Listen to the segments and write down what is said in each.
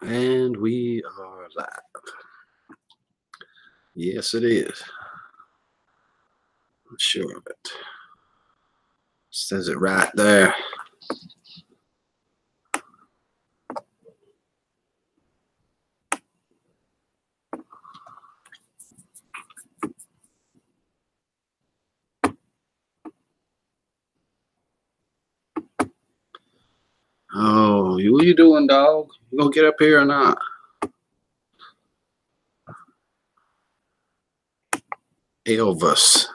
And we are live. Yes, it is. I'm sure of it. Says it right there. Oh, what you doing, dog? You gonna get up here or not? Elvis.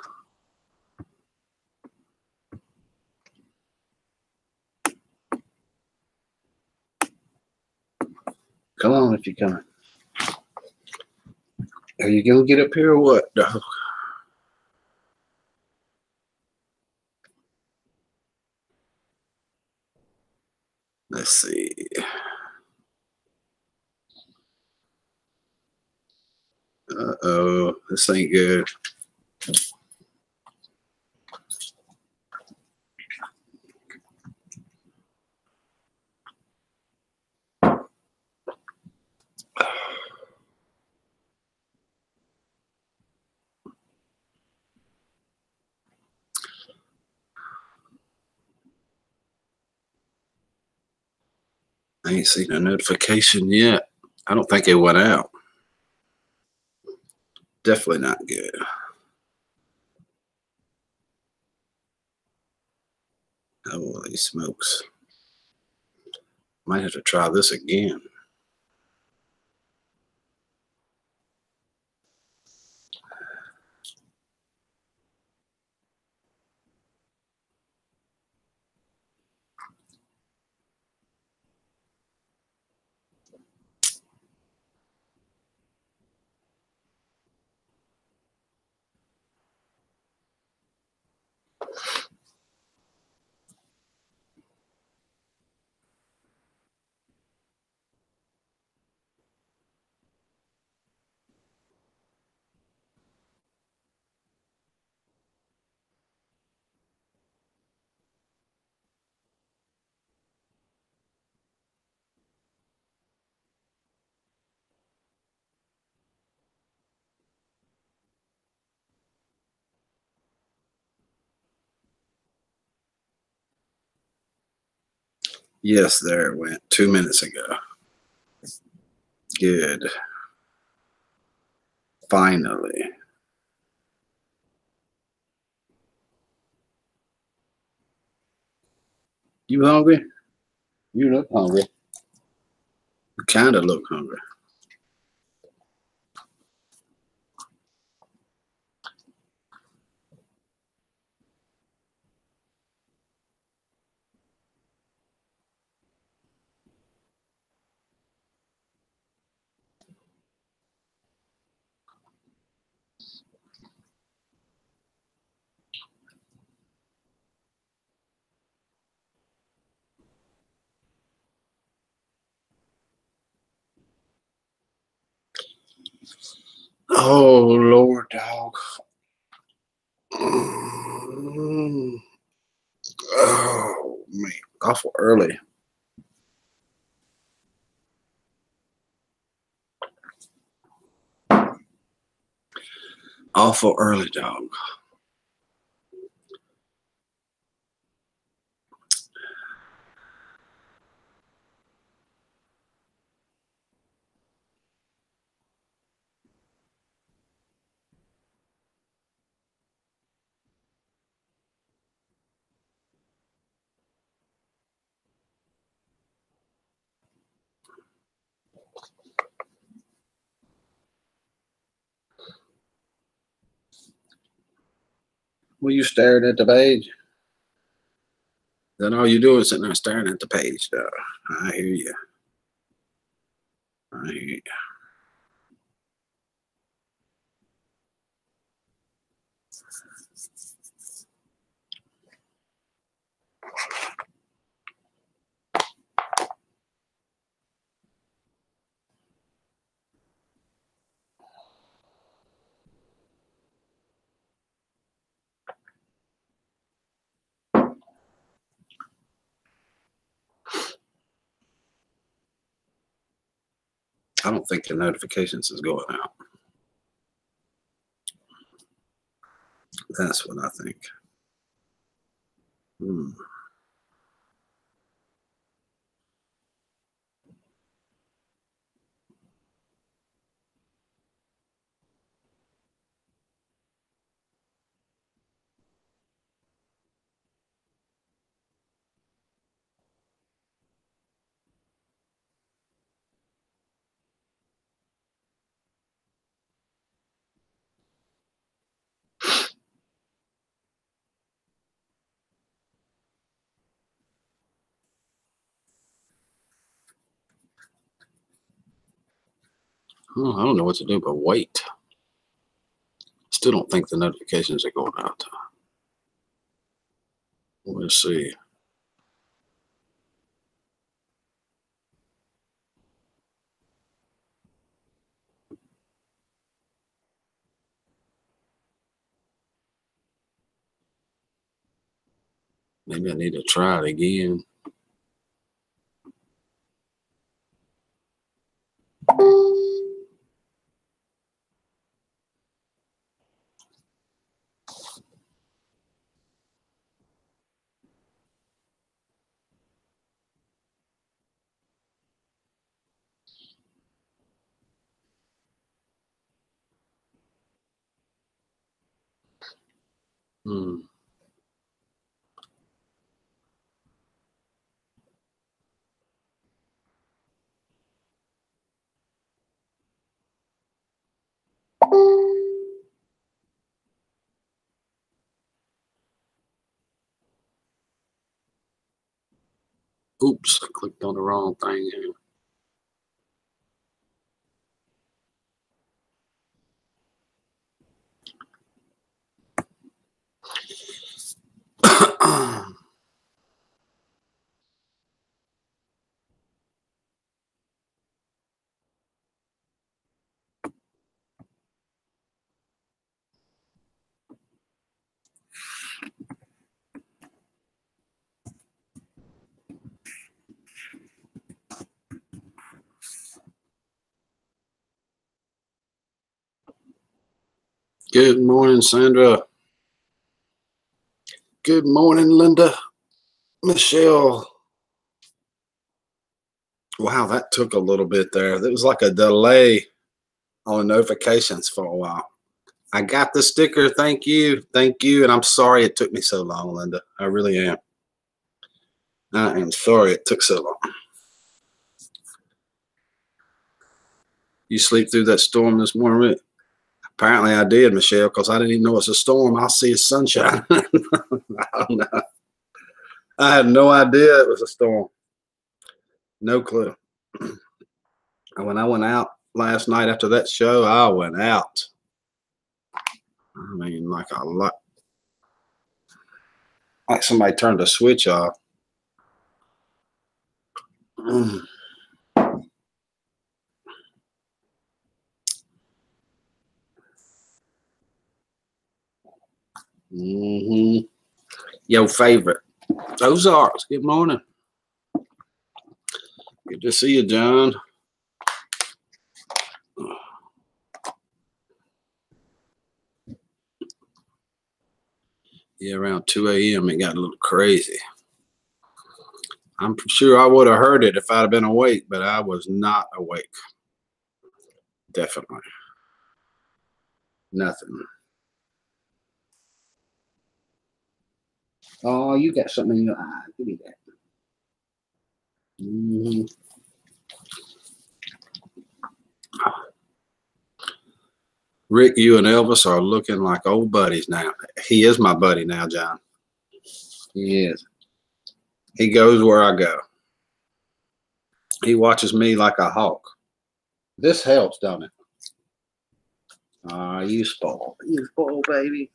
Come on if you're coming. Are you gonna get up here or what, dog? Let's see. Uh-oh, this ain't good. I ain't seen a notification yet. I don't think it went out. Definitely not good. Holy smokes. Might have to try this again. Yes, there it went 2 minutes ago. Good. Finally. You hungry? You look hungry. You kind of look hungry. Oh, Lord, dog. Oh, man. Awful early. Awful early, dog. Well, you staring at the page? Then all you do is sitting there staring at the page, dog. I hear you. I hear you. I don't think the notifications is going out. That's what I think. Oh, I don't know what to do but wait. Still don't think the notifications are going out. We'll see. Maybe I need to try it again. Oops, I clicked on the wrong thing here. Good morning, Sandra. Good morning, Linda. Michelle. Wow, that took a little bit there. There was like a delay on notifications for a while. I got the sticker. Thank you. Thank you. And I'm sorry it took me so long, Linda. I really am. I am sorry it took so long. You sleep through that storm this morning, Rick? Apparently I did, Michelle, because I didn't even know it's a storm. I'll see it's sunshine. I don't know. I had no idea it was a storm. No clue. When I went out last night after that show, I went out. I mean, like a lot. Like somebody turned the switch off. Your favorite. Ozarks. Good morning. Good to see you, John. Yeah, around 2 a.m. it got a little crazy. I'm sure I would have heard it if I'd have been awake, but I was not awake. Definitely. Nothing. Oh, you got something in your eye. Give me that. Rick, you and Elvis are looking like old buddies now. He is my buddy now, John. He is. He goes where I go. He watches me like a hawk. This helps, don't it? You spoiled. You spoiled, baby.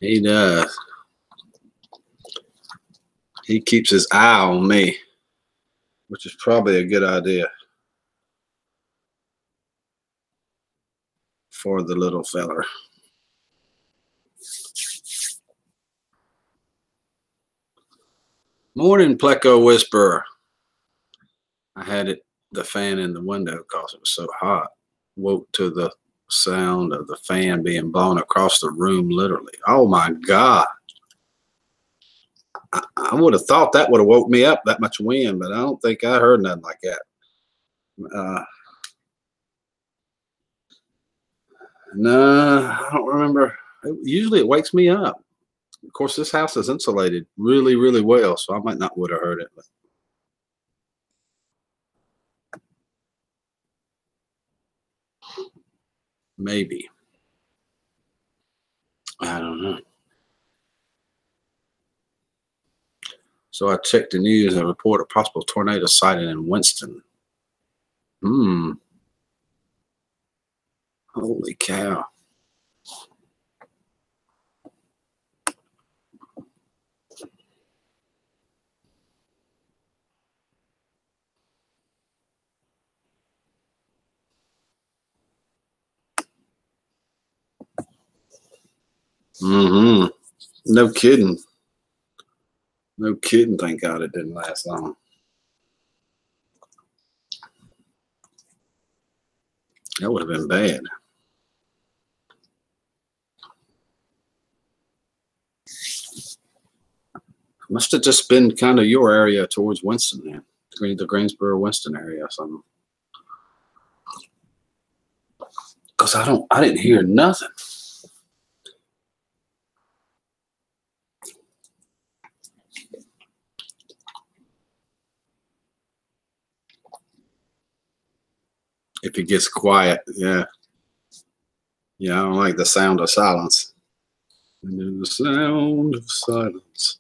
He does. He keeps his eye on me, which is probably a good idea for the little feller. Morning, Pleco Whisperer. I had the fan in the window because it was so hot. Woke to the sound of the fan being blown across the room, literally. Oh my God. I would have thought that would have woke me up, that much wind, but I don't think I heard nothing like that. Uh, no, I don't remember. Usually it wakes me up. Of course, this house is insulated really, really well, so I might not would have heard it, but maybe. I don't know. So I checked the news and report a possible tornado sighting in Winston. Hmm. Holy cow. Mm-hmm. No kidding. No kidding. Thank God it didn't last long. That would have been bad. Must have just been kind of your area towards Winston then. The Greensboro, Winston area or something. Because I didn't hear nothing. If it gets quiet, yeah. Yeah, I don't like the sound of silence. And then the sound of silence.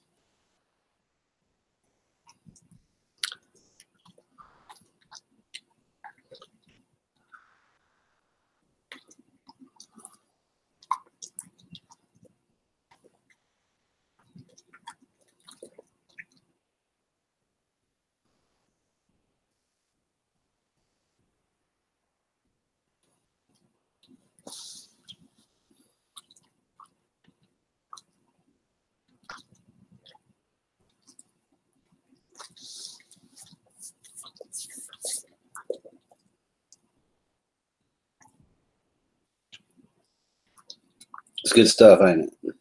It's good stuff, ain't it?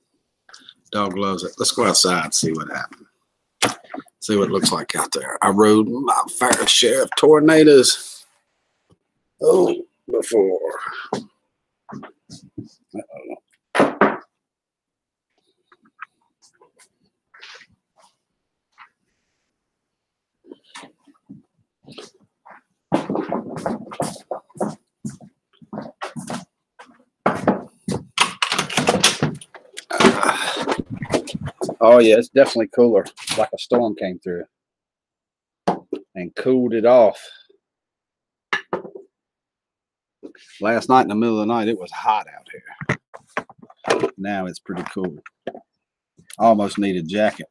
Dog loves it. Let's go outside and see what happens. See what it looks like out there. I rode my fair share of tornadoes. Oh, before. Oh yeah, it's definitely cooler. It's like a storm came through and cooled it off. Last night in the middle of the night, it was hot out here. Now it's pretty cool. I almost need a jacket.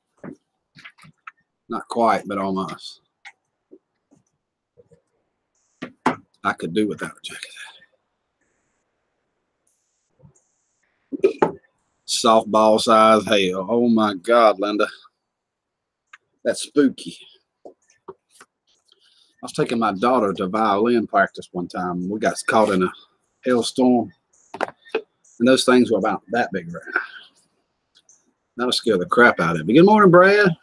Not quite, but almost. I could do without a jacket. Softball size hail. Oh my God, Linda. That's spooky. I was taking my daughter to violin practice one time. We got caught in a hailstorm, and those things were about that big around. That'll scare the crap out of me. Good morning, Brad.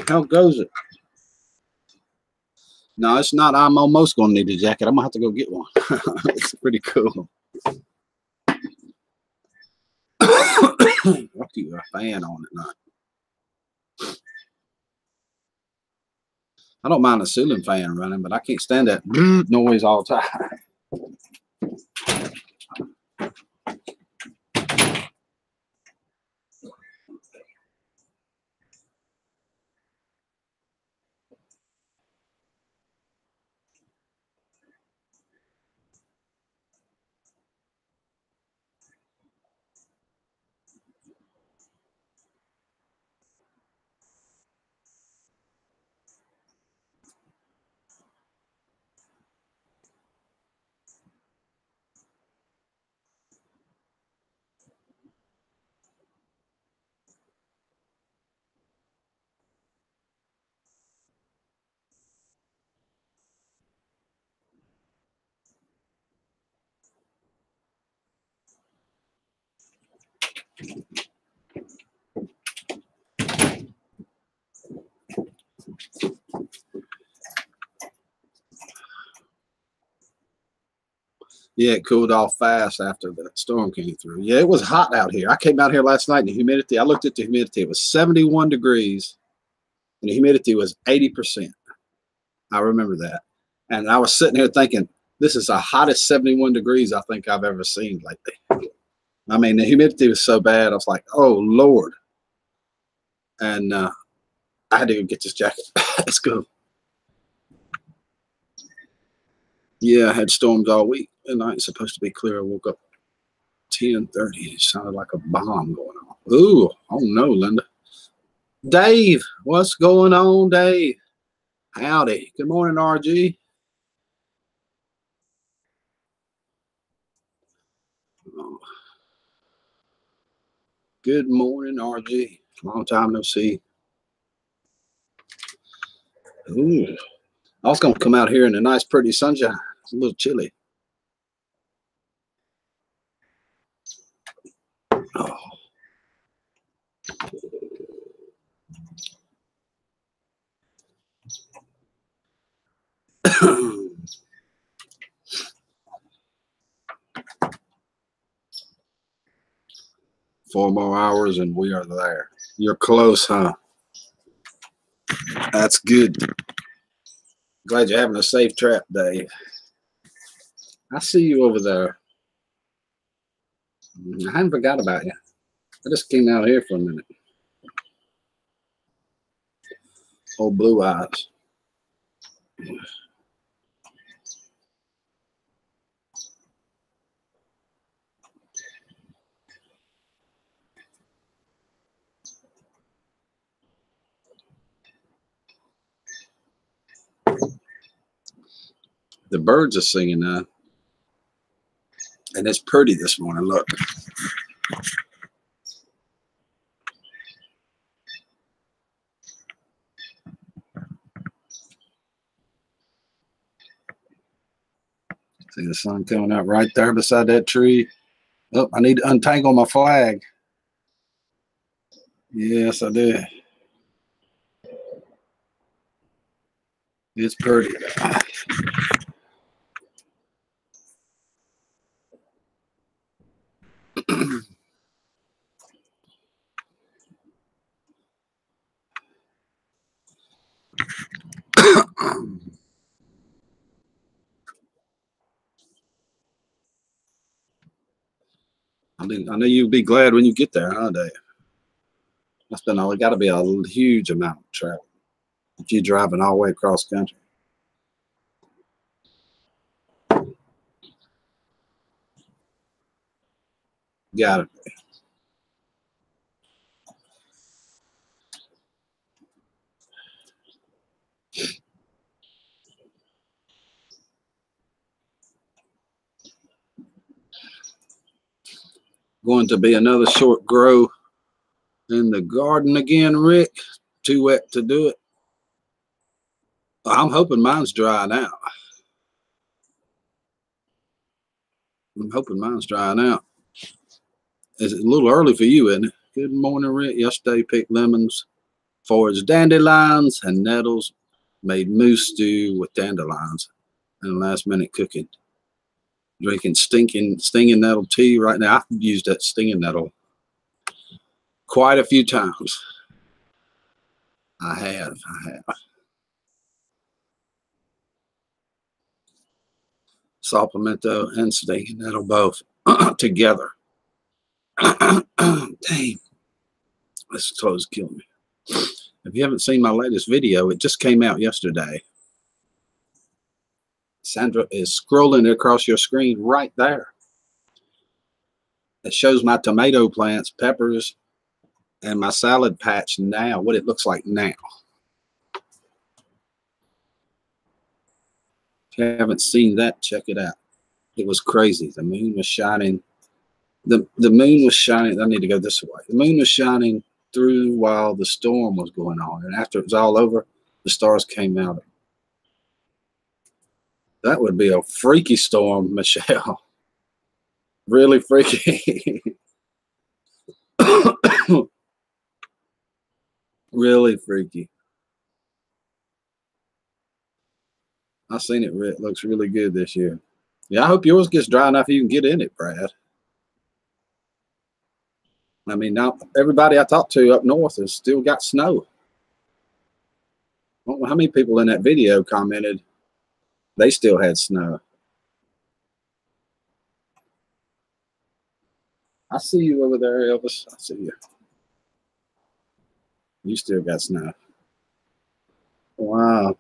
How goes it? No, it's not. I'm almost going to need a jacket. I'm going to have to go get one. It's pretty cool. I'll keep a fan on at night. I don't mind a ceiling fan running, but I can't stand that noise all the time. Yeah, it cooled off fast after the storm came through. Yeah, it was hot out here. I came out here last night and the humidity, I looked at the humidity, it was 71 degrees and the humidity was 80%. I remember that. And I was sitting here thinking, this is the hottest 71 degrees I think I've ever seen lately. I mean, the humidity was so bad. I was like, oh, Lord. And I had to go get this jacket. Let's go. Yeah, I had storms all week. The night's supposed to be clear. I woke up 10:30. It sounded like a bomb going on. Ooh, oh no, Linda. Dave, what's going on, Dave? Howdy. Good morning, RG. Oh, good morning, RG. Long time no see. Ooh. I was going to come out here in the nice, pretty sunshine. It's a little chilly. Oh. 4 more hours and we are there. You're close, huh? That's good. Glad you're having a safe trip, Dave. I see you over there. I hadn't forgot about you. I just came out here for a minute. Old blue eyes. The birds are singing now. And it's pretty this morning. Look. See the sun coming out right there beside that tree. Oh, I need to untangle my flag. Yes, I did. It's pretty. I know you'll be glad when you get there, huh, Dave? That's been all. It got to be a huge amount of travel if you're driving all the way across country. Got it. Going to be another short grow in the garden again, Rick. Too wet to do it. I'm hoping mine's drying out. I'm hoping mine's drying out. It's a little early for you, isn't it? Good morning, Rick. Yesterday picked lemons, foraged dandelions and nettles, made moose stew with dandelions, and last minute cooking. Drinking stinging nettle tea right now. I've used that stinging nettle quite a few times. I have. Saw pimento and stinging nettle both together. Dang, this clothes kill me. If you haven't seen my latest video, it just came out yesterday. Sandra is scrolling across your screen right there. It shows my tomato plants, peppers, and my salad patch now, what it looks like now. If you haven't seen that, check it out. It was crazy. The moon was shining. The moon was shining. I need to go this way. The moon was shining through while the storm was going on. And after it was all over, the stars came out. That would be a freaky storm, Michelle. Really freaky. Really freaky. I've seen it. It looks really good this year. Yeah, I hope yours gets dry enough you can get in it, Brad. I mean, now everybody I talked to up north has still got snow. I don't know how many people in that video commented they still had snow. I see you over there, Elvis. I see you. You still got snow. Wow.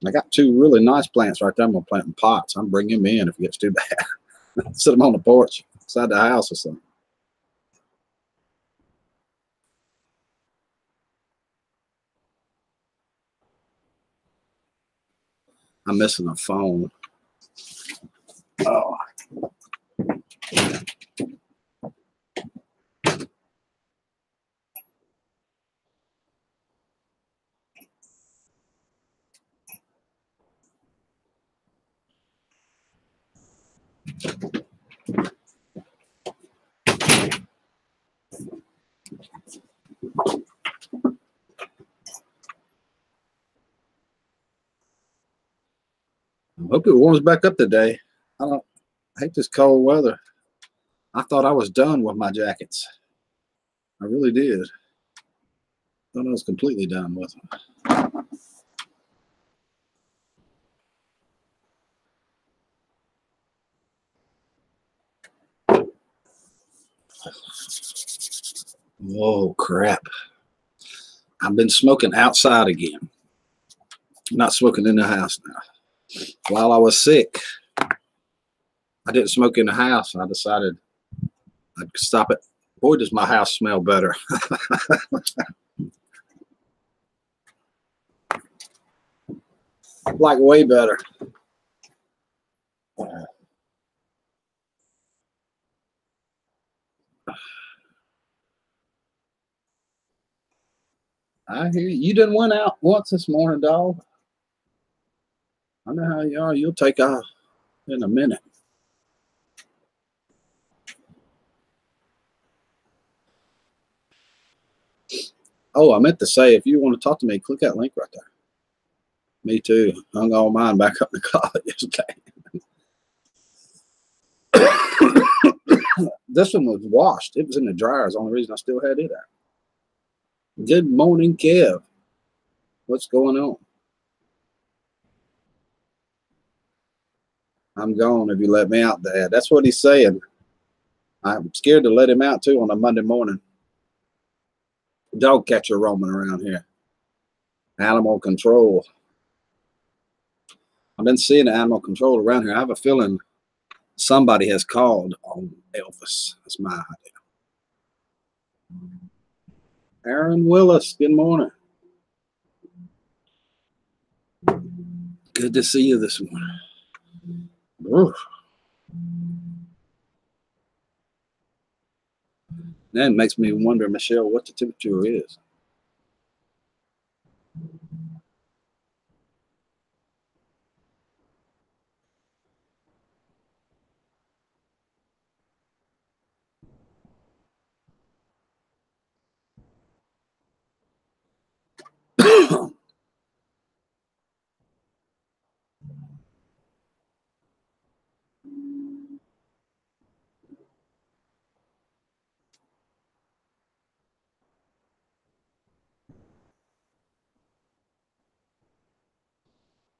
I got two really nice plants right there. I'm going to plant in pots. I'm bringing them in if it gets too bad. Sit them on the porch outside the house or something. I'm missing a phone. Oh. I hope it warms back up today. I hate this cold weather. I thought I was done with my jackets. I really did. Thought I was completely done with them. Oh, crap. I've been smoking outside again. I'm not smoking in the house now. While I was sick, I didn't smoke in the house. I decided I'd stop it. Boy, does my house smell better. Like way better. I hear you. You done went out once this morning, dog. I know how you are. You'll take off in a minute. Oh, I meant to say, if you want to talk to me, click that link right there. Me too. Hung all mine back up in the closet yesterday. This one was washed. It was in the dryer. It's the only reason I still had it out. Good morning, Kev. What's going on? I'm gone if you let me out, Dad. That's what he's saying. I'm scared to let him out too on a Monday morning. Dog catcher roaming around here. Animal control. I've been seeing animal control around here. I have a feeling somebody has called on Elvis. That's my idea. Aaron Willis, good morning. Good to see you this morning. Oof. That makes me wonder, Michelle, what the temperature is.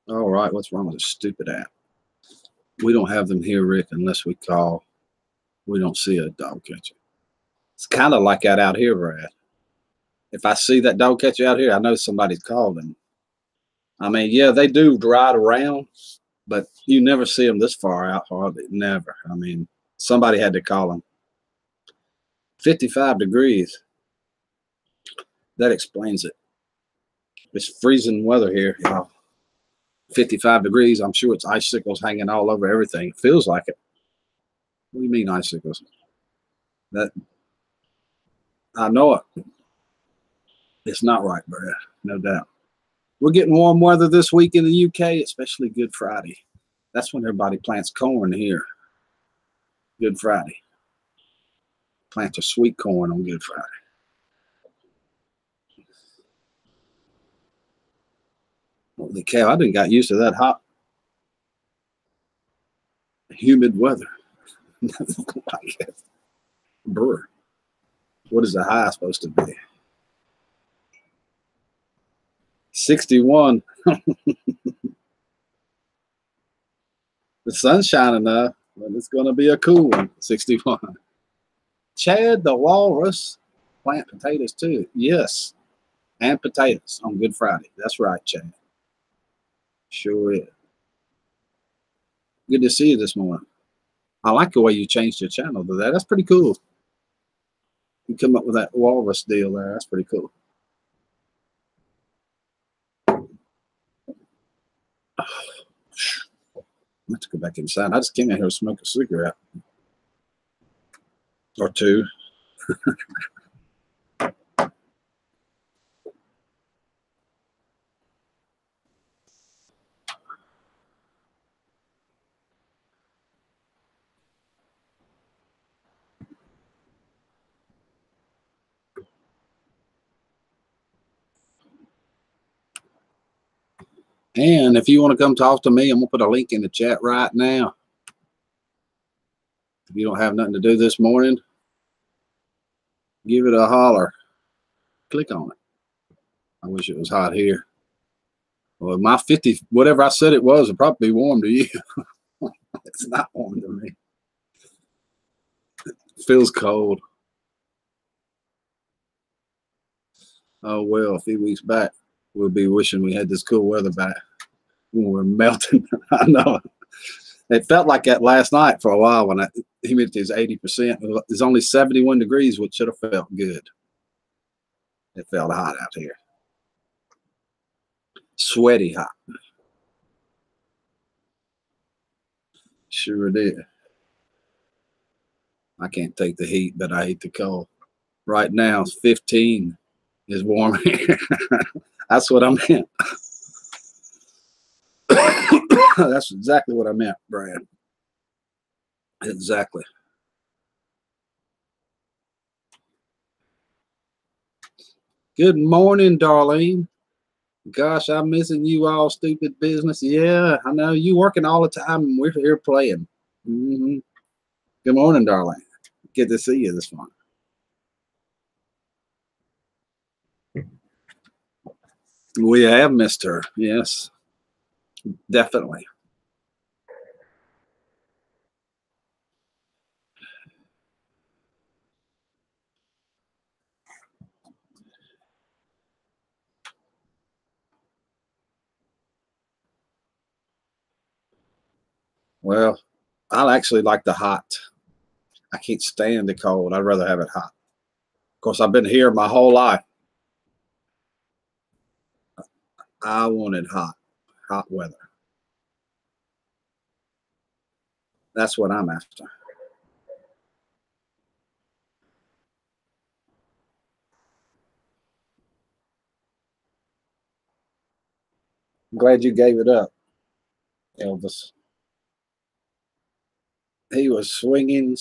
All right, what's wrong with this stupid app? We don't have them here, Rick, unless we call. We don't see a dog catcher. It's kind of like that out here, Brad. If I see that dog catcher out here, I know somebody's called him. I mean, yeah, they do ride around, but you never see them this far out, hardly. Never. I mean, somebody had to call them. 55 degrees. That explains it. It's freezing weather here, y'all. 55 degrees. I'm sure it's icicles hanging all over everything. It feels like it. What do you mean icicles? That I know it. It's not right, Brad. No doubt. We're getting warm weather this week in the UK, especially Good Friday. That's when everybody plants corn here. Good Friday. Plant a sweet corn on Good Friday. Holy cow, I done got used to that hot. humid weather. Brr. What is the high supposed to be? 61. The sun's shining enough, but it's going to be a cool one. 61. Chad the Walrus plant potatoes too. Yes, and potatoes on Good Friday. That's right, Chad. Sure is. Good to see you this morning. I like the way you changed your channel to that. That's pretty cool. You come up with that walrus deal there. That's pretty cool. I have to go back inside. I just came in here to smoke a cigarette or two. And if you want to come talk to me, I'm going to put a link in the chat right now. If you don't have nothing to do this morning, give it a holler. Click on it. I wish it was hot here. Well, my 50, whatever I said it was, it'd probably be warm to you. It's not warm to me. It feels cold. Oh, well, a few weeks back, we'll be wishing we had this cool weather back when we're melting. I know. It felt like that last night for a while when humidity is 80%. It's only 71 degrees, which should have felt good. It felt hot out here. Sweaty hot. Sure did. I can't take the heat, but I hate the cold. Right now, 15 is warm here. That's what I meant. That's exactly what I meant, Brad. Exactly. Good morning, Darlene. Gosh, I'm missing you all, stupid business. Yeah, I know you working all the time and we're here playing. Good morning, Darlene. Good to see you this morning. We have missed her. Yes, definitely. Well, I actually like the hot. I can't stand the cold. I'd rather have it hot. Of course, I've been here my whole life. I wanted hot weather. That's what I'm after. I'm glad you gave it up, Elvis. He was swinging.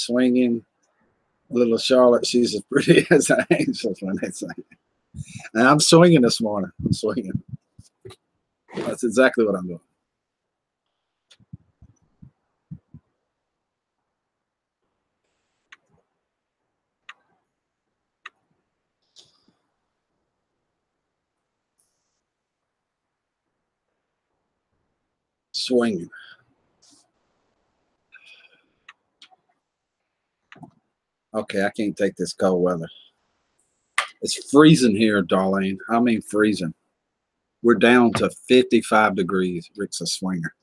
Little Charlotte, she's as pretty as an angel when they say. And I'm swinging this morning. I'm swinging. That's exactly what I'm doing. Swinging. Okay, I can't take this cold weather. It's freezing here, Darlene. I mean freezing. We're down to 55 degrees. Rick's a swinger.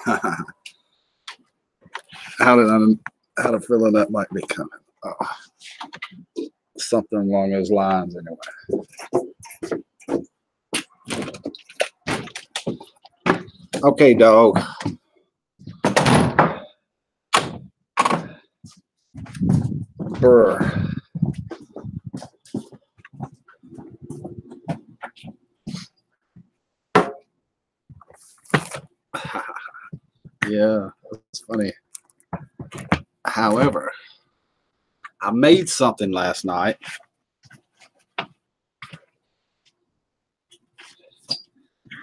How did I had a feeling that might be coming? Oh, something along those lines anyway. Okay, dog. Brr. Yeah, that's funny. However, I made something last night.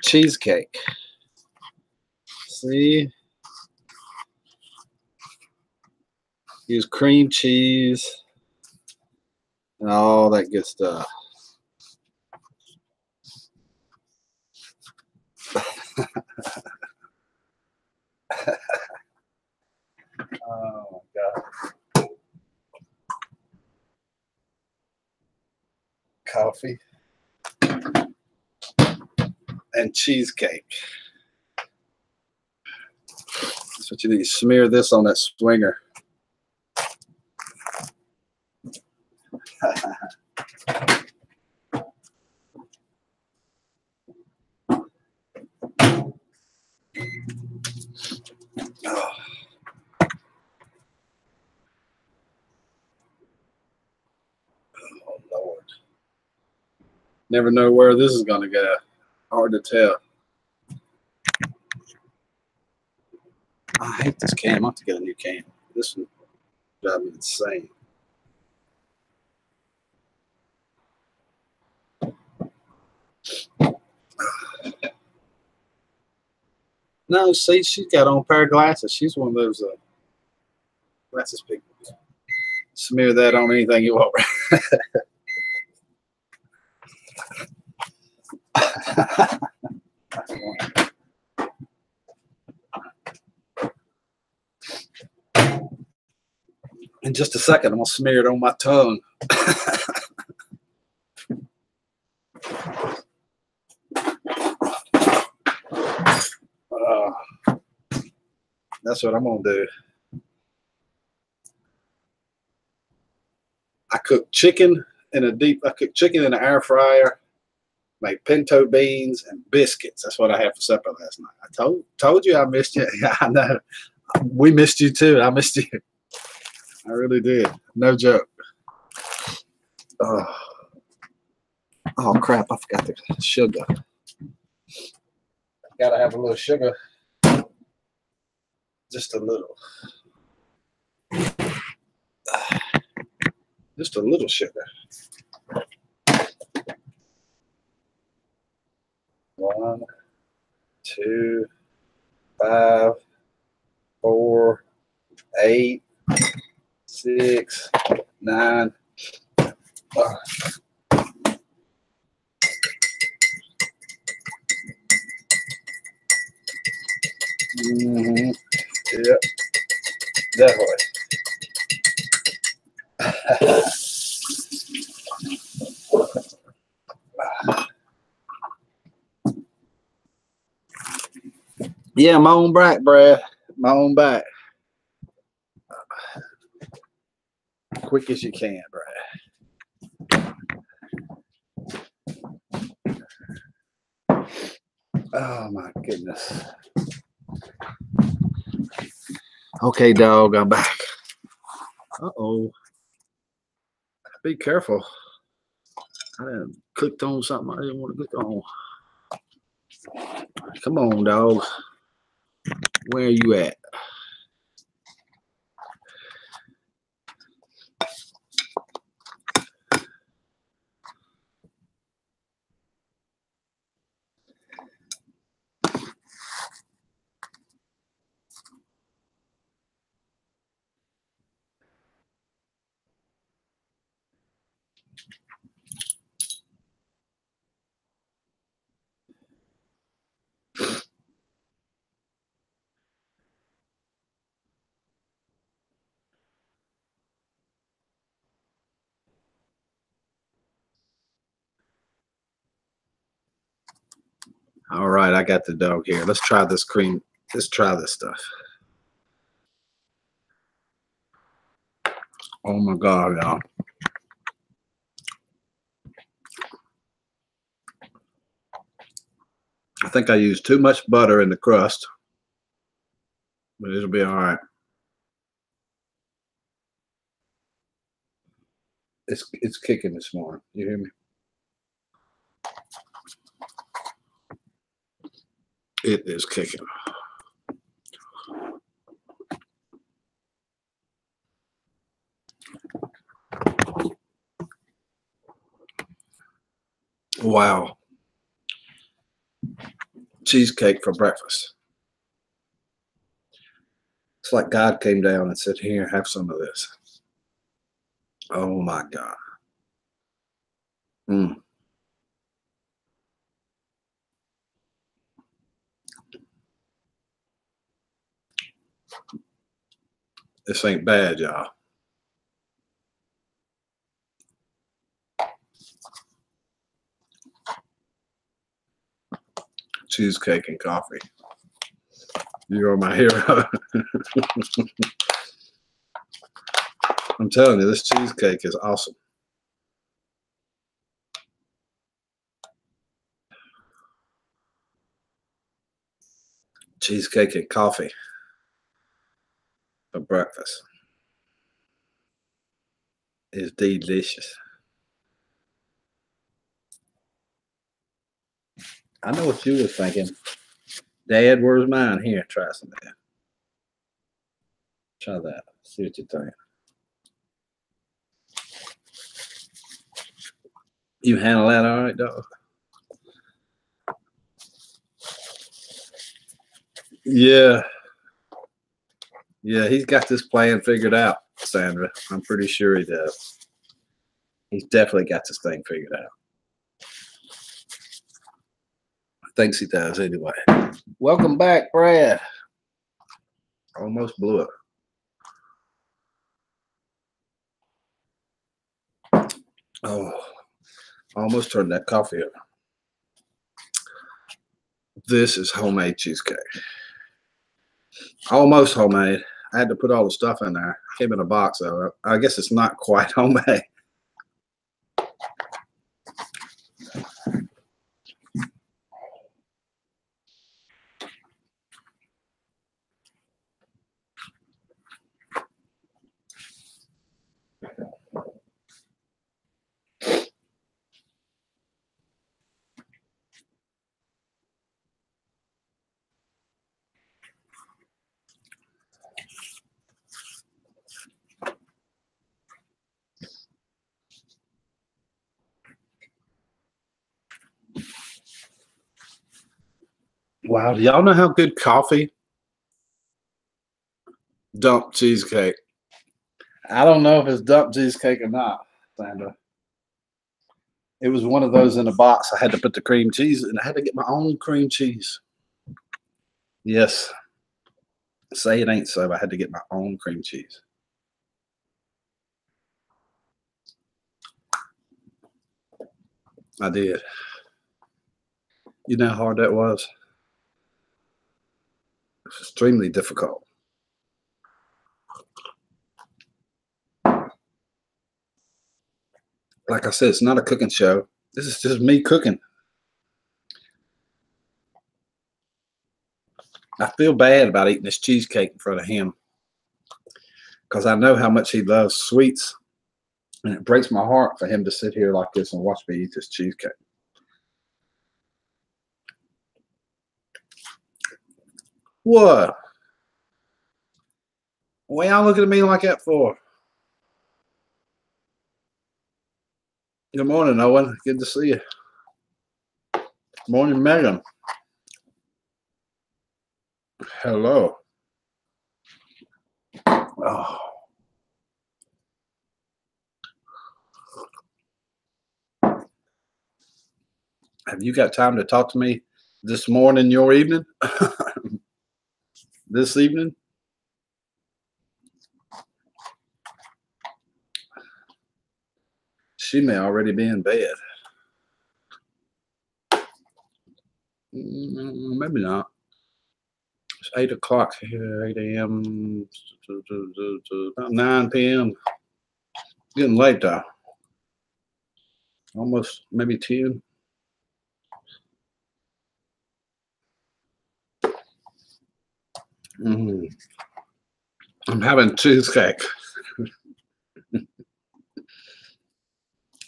Cheesecake. See? Use cream cheese and all that good stuff. Oh my God. Coffee and cheesecake. That's what you need. Smear this on that swinger. Oh. Oh Lord. Never know where this is gonna go. Hard to tell. I hate this can. I have to get a new can. This one drives me insane. No, see, she's got on a pair of glasses. She's one of those glasses people. Smear that on anything you want. In just a second, I'm gonna smear it on my tongue. That's what I'm gonna do. I cook chicken in an air fryer, made pinto beans and biscuits. That's what I had for supper last night. I told you I missed you. I know. We missed you too. I missed you. I really did. No joke. Oh crap, I forgot the sugar. Gotta have a little sugar. Just a little. Just a little sugar. 1, 2, 5, 4, 8, 6, 9. Yep, definitely. Yeah, my own back, Brad. My own back. Quick as you can, Brad. Oh my goodness. Okay, dog, I'm back. Uh-oh. Be careful. I done clicked on something I didn't want to click on. Come on, dog. Where are you at? All right, I got the dog here. Let's try this cream. Let's try this stuff. Oh my God, y'all. I think I used too much butter in the crust, but it'll be all right. It's kicking this morning. You hear me? It is kicking. Wow. Cheesecake for breakfast. It's like God came down and said, "Here, have some of this." Oh my God. Mm. This ain't bad, y'all. Cheesecake and coffee. You are my hero. I'm telling you, this cheesecake is awesome. Cheesecake and coffee for breakfast is delicious. I know what you were thinking. Dad, where's mine? Here, try some of that. Try that. See what you think. You handle that all right, dog? Yeah. Yeah, he's got this plan figured out, Sandra. I'm pretty sure he does. He's definitely got this thing figured out. Thinks he does anyway. Welcome back, Brad. Almost blew it. Oh, almost turned that coffee up. This is homemade cheesecake. Almost homemade. I had to put all the stuff in there. Came in a box, though. I guess it's not quite homemade. Wow, do y'all know how good coffee dump cheesecake? I don't know if it's dump cheesecake or not, Sandra. It was one of those in a box. I had to put the cream cheese and I had to get my own cream cheese. Yes. Say it ain't so. I had to get my own cream cheese. I did. You know how hard that was? It was extremely difficult. Like I said, it's not a cooking show. This is just me cooking. I feel bad about eating this cheesecake in front of him because I know how much he loves sweets. And it breaks my heart for him to sit here like this and watch me eat this cheesecake. What? What y'all looking at me like that for? Good morning, Owen. Good to see you. Morning, Megan. Hello. Oh. Have you got time to talk to me this morning, your evening? This evening? She may already be in bed. Maybe not. It's 8 o'clock here, 8 a.m. About 9 p.m. Getting late though. Almost maybe 10. Mm. I'm having cheesecake.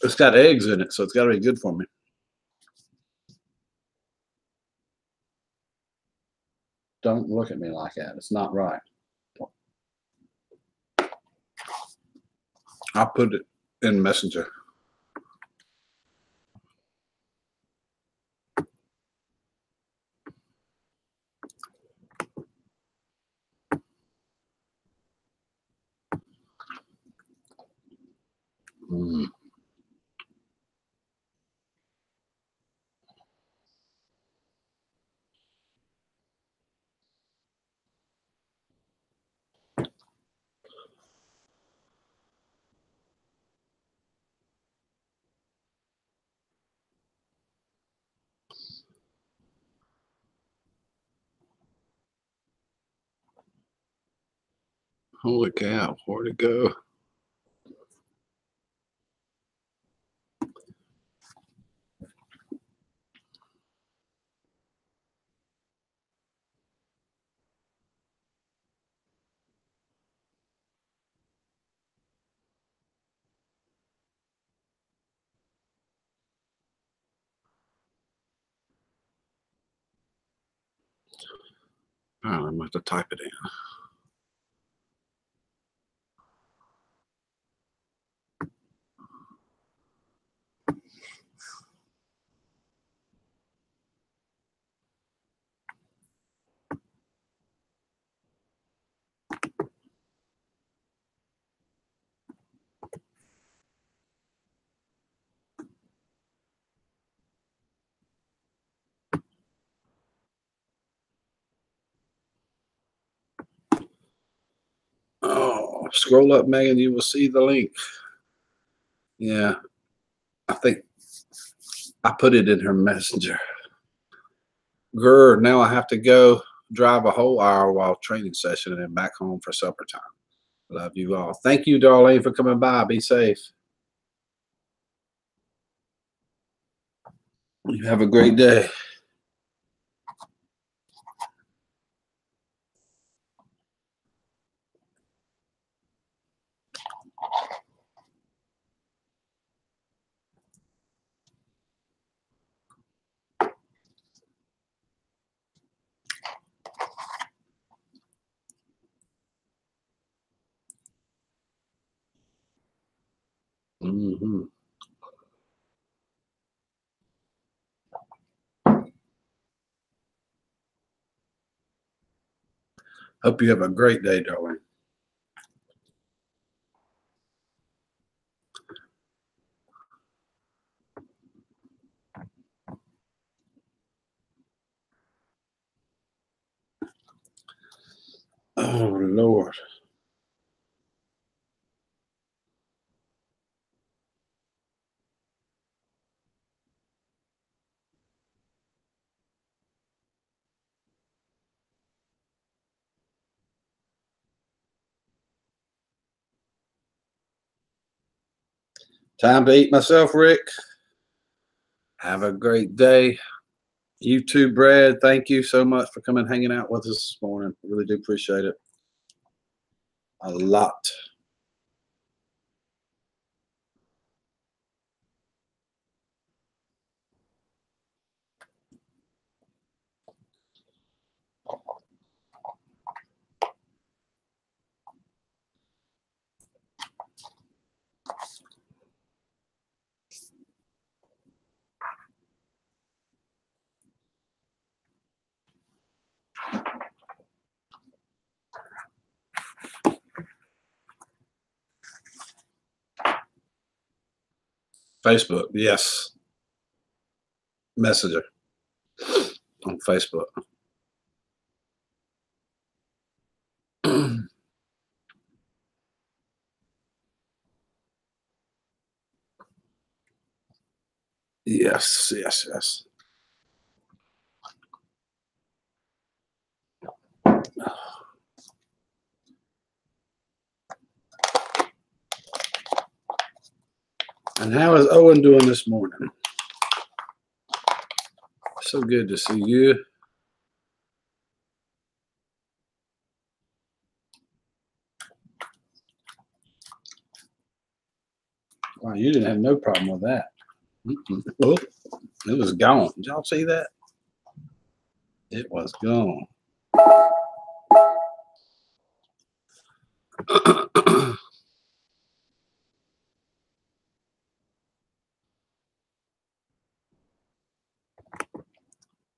It's got eggs in it, so it's got to be good for me. Don't look at me like that. It's not right. I put it in Messenger. Mm. Holy cow, where'd it go? Oh, I'm going to have to type it in. Oh, scroll up, Megan. You will see the link. Yeah, I think I put it in her messenger. Grr, now I have to go drive a whole hour while training session and then back home for supper time. Love you all. Thank you, Darlene, for coming by. Be safe. You have a great day. Mm-hmm. Hope you have a great day, Darlene. Oh, Lord. Time to eat myself, Rick. Have a great day. You too, Brad. Thank you so much for coming hanging out with us this morning. Really do appreciate it a lot. Facebook, yes. Messenger on Facebook. Yes, yes, yes. And how is Owen doing this morning? So good to see you. Wow, you didn't have no problem with that. Oh, it was gone. Did y'all see that? It was gone.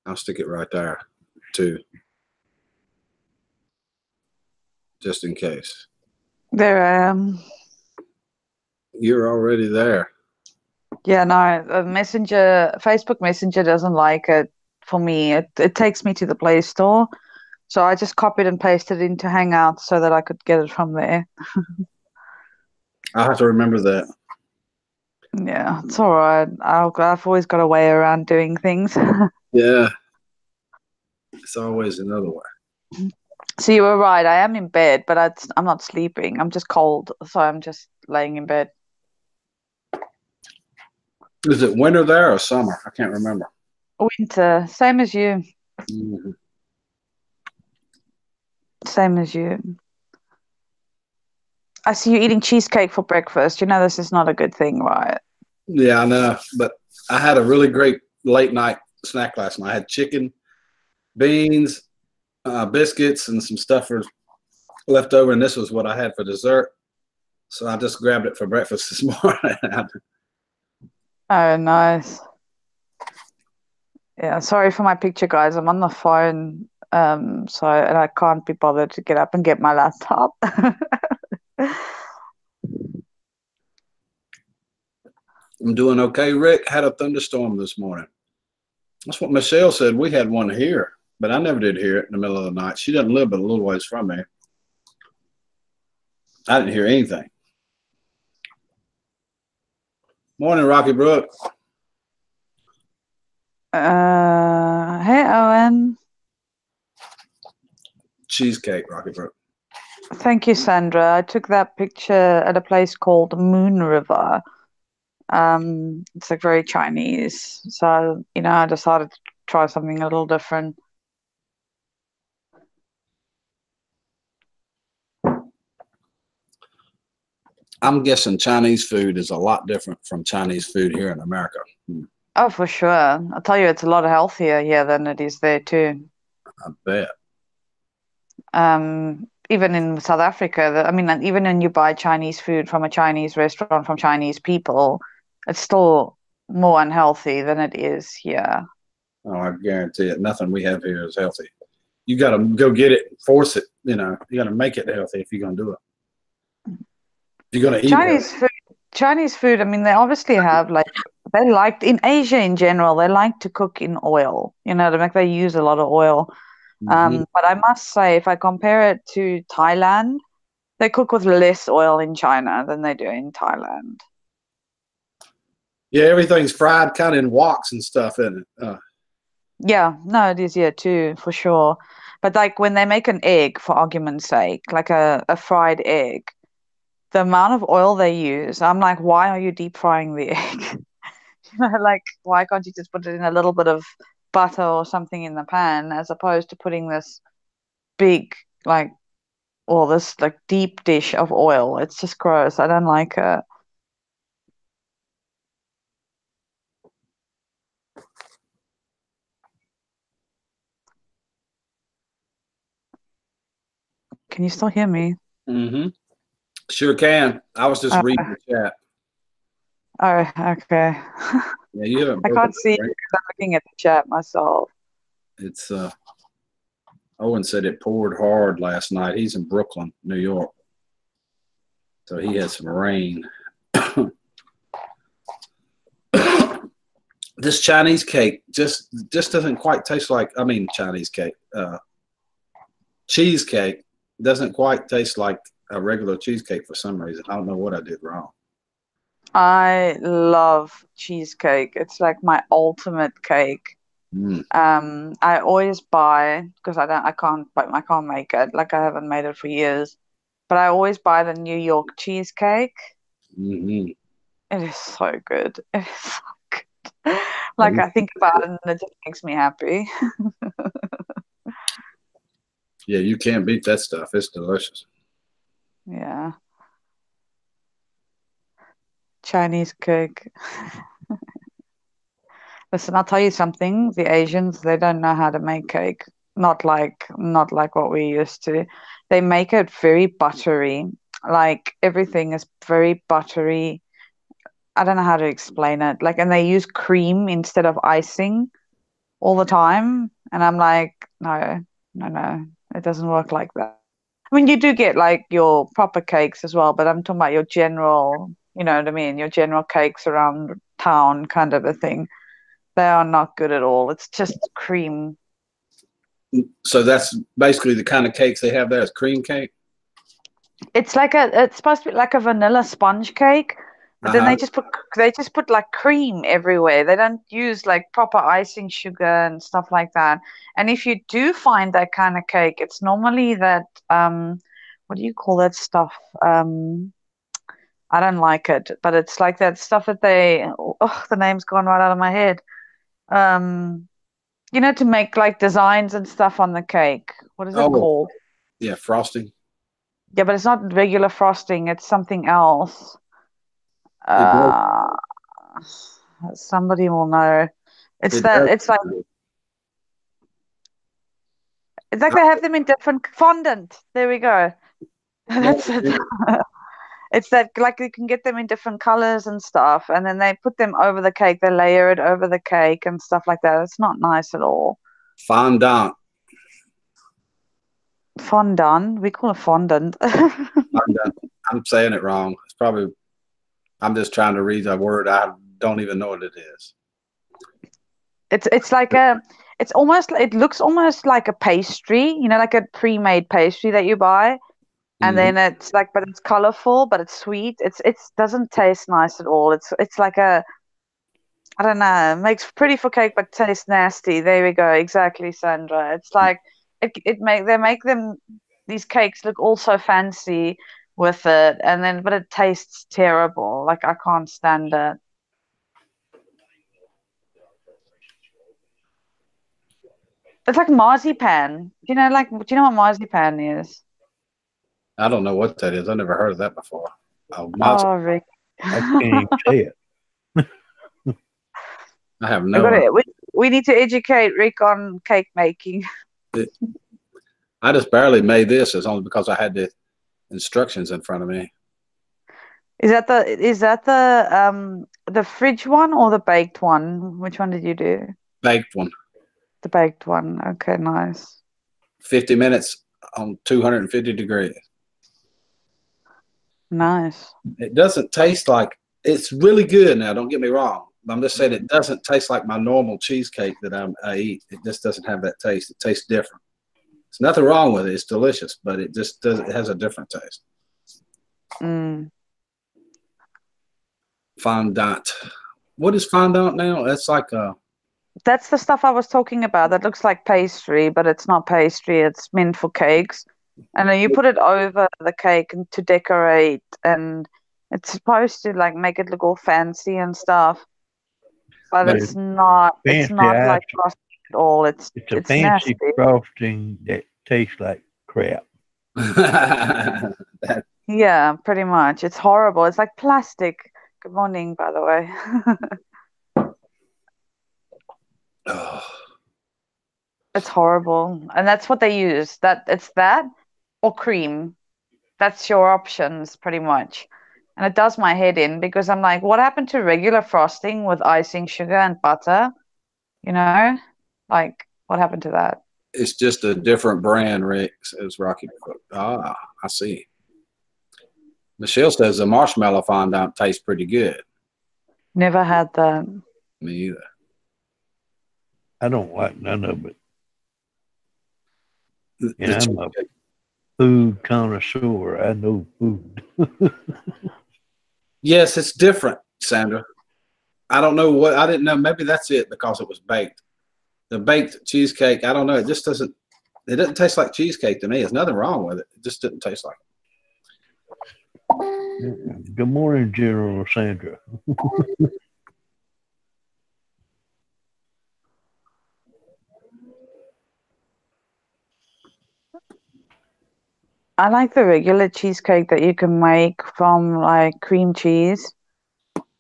I'll stick it right there, too, just in case. There I am. You're already there. Yeah, no, Facebook Messenger doesn't like it for me. It takes me to the Play Store. So I just copied and pasted it into Hangouts so that I could get it from there. I'll have to remember that. Yeah, it's all right. I've always got a way around doing things. Yeah, it's always another way. So you were right. I am in bed, but I'm not sleeping. I'm just cold, so I'm just laying in bed. Is it winter there or summer? I can't remember. Winter, same as you. Mhm. Same as you. I see you eating cheesecake for breakfast. You know this is not a good thing, right? Yeah, I know. But I had a really great late night snack last night. I had chicken, beans, biscuits, and some stuff left over, and this was what I had for dessert. So I just grabbed it for breakfast this morning. Oh, nice. Yeah, sorry for my picture, guys. I'm on the phone, and I can't be bothered to get up and get my laptop. I'm doing okay. Rick had a thunderstorm this morning. That's what Michelle said. We had one here, but I never did hear it in the middle of the night. She doesn't live but a little ways from me. I didn't hear anything. Morning, Rocky Brook. Hey, Owen. Cheesecake, Rocky Brook. Thank you, Sandra. I took that picture at a place called Moon River. It's like very Chinese. So, I decided to try something a little different. I'm guessing Chinese food is a lot different from Chinese food here in America. Oh, for sure. I'll tell you, it's a lot healthier here than it is there too. I bet. Even in South Africa, I mean, and even when you buy Chinese food from a Chinese restaurant from Chinese people, it's still more unhealthy than it is here. Oh, I guarantee it. Nothing we have here is healthy. You got to go get it, force it. You got to make it healthy if you're going to do it. If you're going to eat Chinese healthy. food, Chinese food, I mean, they obviously have in Asia in general, they like to cook in oil. They use a lot of oil. Mm-hmm. But I must say, if I compare it to Thailand, they cook with less oil in China than they do in Thailand. Yeah, everything's fried kind of in woks and stuff, isn't it? Yeah, no, it is here too, for sure. But like when they make an egg, for argument's sake, like a fried egg, the amount of oil they use, I'm like, why are you deep frying the egg? Like, why can't you just put it in a little bit of butter or something in the pan as opposed to putting this big, like, or this like deep dish of oil? It's just gross. I don't like it. Can you still hear me? Mm-hmm. Sure can. I was just Uh, reading the chat. oh, okay. Yeah, you haven't I broken can't up, see right? because I'm looking at the chat myself. It's Owen said it poured hard last night. He's in Brooklyn, New York. So he had some rain. This Chinese cake just doesn't quite taste like, Chinese cake. Cheesecake doesn't quite taste like a regular cheesecake for some reason. I don't know what I did wrong. I love cheesecake. It's like my ultimate cake. Mm. I always buy because I can't make it. Like I haven't made it for years. But I always buy the New York cheesecake. Mm-hmm. It is so good. It is so good. Like I think about it and it just makes me happy. Yeah, you can't beat that stuff. It's delicious. Yeah. Chinese cake. Listen, I'll tell you something. The Asians, they don't know how to make cake. Not like what we used to. They make it very buttery. Like everything is very buttery. I don't know how to explain it. Like, and they use cream instead of icing all the time. And I'm like, no, no, no, it doesn't work like that. I mean, you do get like your proper cakes as well, but I'm talking about your general. you know what I mean, your general cakes around town kind of a thing. They are not good at all. It's just cream. So that's basically the kind of cakes they have there is cream cake. It's supposed to be like a vanilla sponge cake, but then Uh-huh. they just put like cream everywhere. They don't use like proper icing sugar and stuff like that. And if you do find that kind of cake, it's normally that what do you call that stuff? I don't like it, but it's like that stuff that the name's gone right out of my head. Um, to make like designs and stuff on the cake. What is it Oh, called? yeah, frosting. Yeah, but it's not regular frosting, it's something else. It does. Uh, Somebody will know. It's It that does. it's like they have them in different fondant. There we go. That's it. It's that like you can get them in different colors and stuff, and then they put them over the cake, they layer it over the cake and stuff like that. It's not nice at all. Fondant. Fondant. We call it fondant. Fondant. I'm saying it wrong. It's probably. I'm just trying to read a word. I don't even know what it is. It's like it looks almost like a pastry, like a pre-made pastry that you buy. And Mhm. then it's like, but it's colorful, but it's sweet. It's doesn't taste nice at all. It's like I don't know, makes pretty for cake, but tastes nasty. There we go. Exactly, Sandra. It's like they make these cakes look all so fancy with it, and then but it tastes terrible. Like I can't stand it. It's like marzipan. Do you know what marzipan is? I don't know what that is. I've never heard of that before. Oh, Rick. I can't even say it. I have We no got idea. it. We need to educate Rick on cake making. I just barely made this. It's only because I had the instructions in front of me. Is that the fridge one or the baked one? Which one did you do? Baked one. The baked one. Okay, nice. 50 minutes on 250 degrees. Nice. It doesn't taste like it's really good now. Don't get me wrong. I'm just saying it doesn't taste like my normal cheesecake that I eat. It just doesn't have that taste. It tastes different. There's nothing wrong with it. It's delicious, but it just does. It has a different taste. Mm. Fondant. What is fondant now? It's like That's the stuff I was talking about. That looks like pastry, but it's not pastry. It's meant for cakes. And then you put it over the cake to decorate, and it's supposed to like make it look all fancy and stuff. But But it's not. It's Fancy not like ice. frosting at all. It's a It's fancy nasty. frosting that tastes like crap. that, Yeah, pretty much. It's horrible. It's like plastic. Good morning, by the way. oh, It's horrible. And that's what they use. It's that or cream. That's your options, pretty much. And it does my head in because I'm like, what happened to regular frosting with icing, sugar, and butter? You know? Like, what happened to that? it's just a different brand, Rick, says Rocky. Ah, I see. Michelle says the marshmallow fondant tastes pretty good. Never had that. Me either. I don't like none of it. The And I'm a food connoisseur. I know food. Yes, it's different, Sandra. I don't know what I didn't know. Maybe that's it because it was baked. The baked cheesecake, I don't know. It just doesn't. It doesn't taste like cheesecake to me. There's nothing wrong with it. It just didn't taste like it. Good morning, General Sandra. I like the regular cheesecake that you can make from like cream cheese.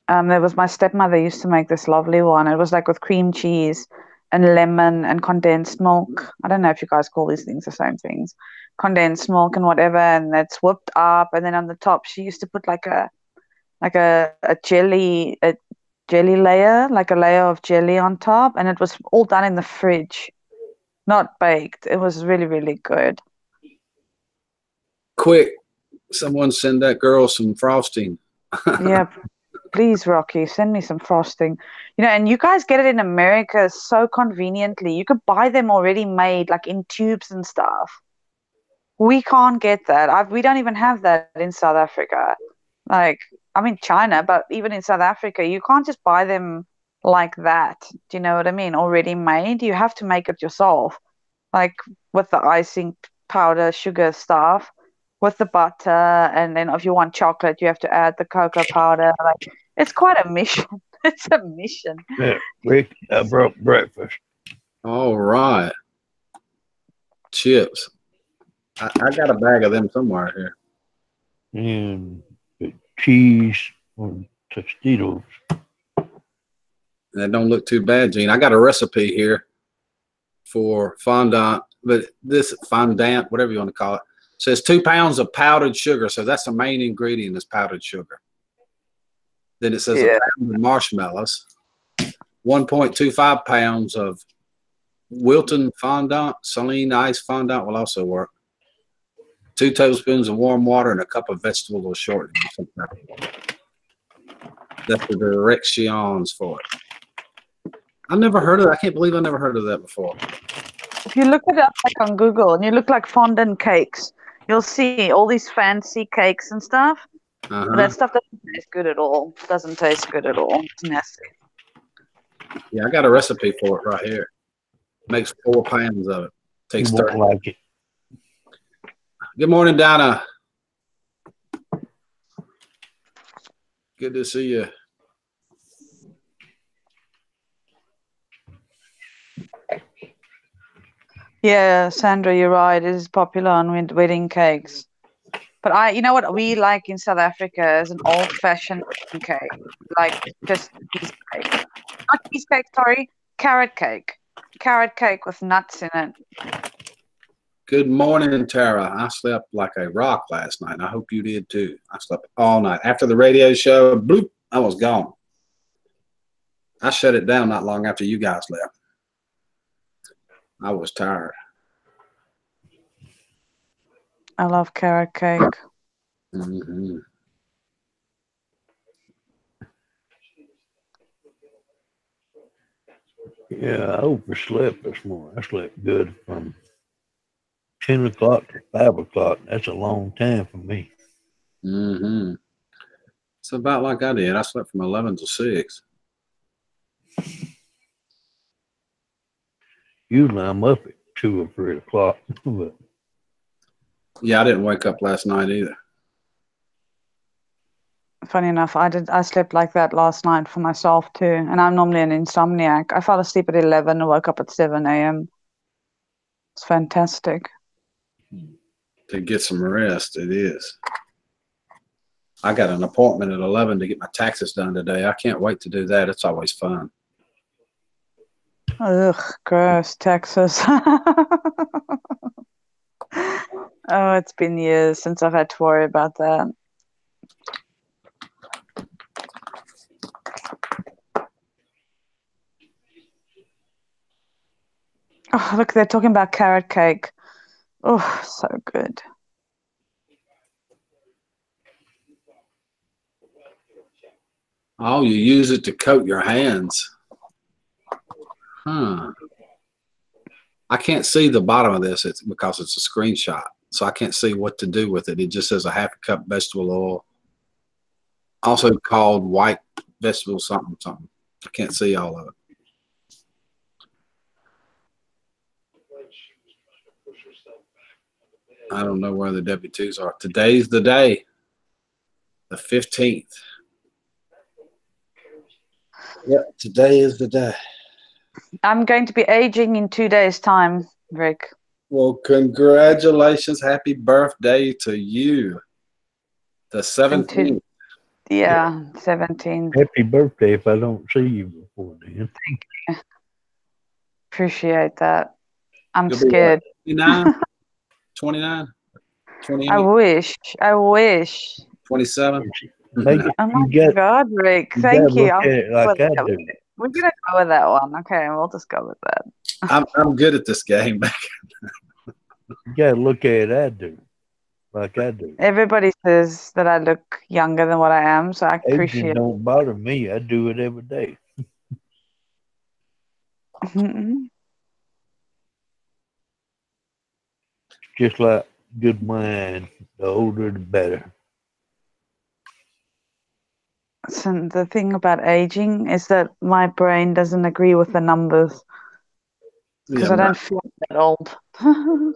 There was my stepmother used to make this lovely one. It was like with cream cheese and lemon and condensed milk. I don't know if you guys call these things the same things. Condensed milk and whatever, and that's whipped up. And then on the top, she used to put like a jelly layer, like a layer of jelly on top, and it was all done in the fridge, not baked. It was really, really good. Quick, someone send that girl some frosting. Yeah, please, Rocky, send me some frosting. And you guys get it in America so conveniently. You could buy them already made, like in tubes and stuff. We can't get that. We don't even have that in South Africa. Like, I'm in China, but even in South Africa, you can't just buy them like that. Do you know what I mean? Already made. You have to make it yourself, like with the icing powder, sugar stuff, with the butter, and then if you want chocolate, you have to add the cocoa powder. Like, it's quite a mission. It's a mission. Yeah, Rick, I brought breakfast. All right. Chips. I got a bag of them somewhere here. And cheese or Tostitos. That don't look too bad, Gene. I got a recipe here for fondant, but this fondant, whatever you want to call it, says 2 pounds of powdered sugar. So that's the main ingredient is powdered sugar. Then it says a pound of marshmallows, 1.25 pounds of Wilton fondant, saline ice fondant will also work. 2 tablespoons of warm water and a cup of vegetable oil shortening. That's the directions for it. I never heard of that. I can't believe I never heard of that before. If you look it up like on Google and you look like fondant cakes, you'll see all these fancy cakes and stuff. But that stuff doesn't taste good at all. Doesn't taste good at all. It's nasty. Yeah, I got a recipe for it right here. Makes 4 pounds of it. Takes 30. Like it. Good morning, Donna. Good to see you. Yeah, Sandra, you're right. It is popular on wedding cakes. But you know what we like in South Africa is an old-fashioned cake, like just cheesecake. Not cheesecake, sorry, carrot cake. Carrot cake with nuts in it. Good morning, Tara. I slept like a rock last night. I hope you did too. I slept all night. After the radio show, bloop, I was gone. I shut it down not long after you guys left. I was tired. I love carrot cake. Mm-hmm. Yeah, I overslept this morning. I slept good from 10 o'clock to 5 o'clock. That's a long time for me. Mm-hmm. It's about like I did. I slept from 11 to 6. Usually I'm up at 2 or 3 o'clock. But Yeah, I didn't wake up last night either. Funny enough, I slept like that last night for myself too. And I'm normally an insomniac. I fell asleep at 11 and woke up at 7 a.m. It's fantastic. To get some rest, it is. I got an appointment at 11 to get my taxes done today. I can't wait to do that. It's always fun. Ugh, gross, Texas. Oh, it's been years since I've had to worry about that. Oh, look, they're talking about carrot cake. Oh, so good. Oh, you use it to coat your hands. Huh. I can't see the bottom of this because it's a screenshot. So I can't see what to do with it. It just says a half a cup vegetable oil. Also called white vegetable something. I can't see all of it. I don't know where the W-2s are. Today's the day. The 15th. Yep, today is the day. I'm going to be aging in 2 days' time, Rick. Well, congratulations. Happy birthday to you. The 17th. Yeah, 17. happy birthday if I don't see you before then. Thank you. Appreciate that. I'm scared. 29? 29? 28? I wish. 27? Oh my God, Rick. Thank you. Like I do. We're going to go with that one. Okay, we'll just go with that. I'm good at this game. You got to look at it, I do. like I do. Everybody says that I look younger than what I am, so I Aging appreciate don't bother me. I do it every day. it. Just like good wine, the older the better. So the thing about aging is that my brain doesn't agree with the numbers because Yeah, I don't feel that old. all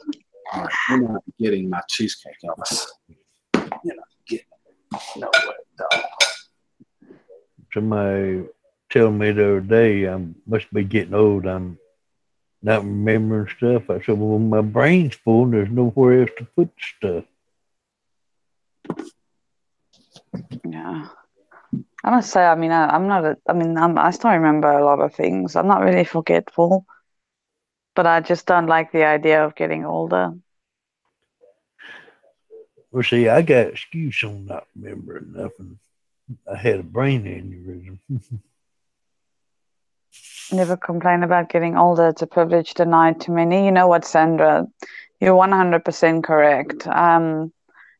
right. You're not getting my cheesecake, Elvis. You're not getting it. No way, dog. Somebody tell me the other day I must be getting old. I'm not remembering stuff. I said, well, my brain's full and there's nowhere else to put the stuff. Yeah. I must say, I mean, I'm not a, I mean, I still remember a lot of things. I'm not really forgetful, but I just don't like the idea of getting older. Well, see, I got excuse on not remembering nothing. I had a brain aneurysm. Never complain about getting older. It's a privilege denied to many. You know what, Sandra? You're 100% correct.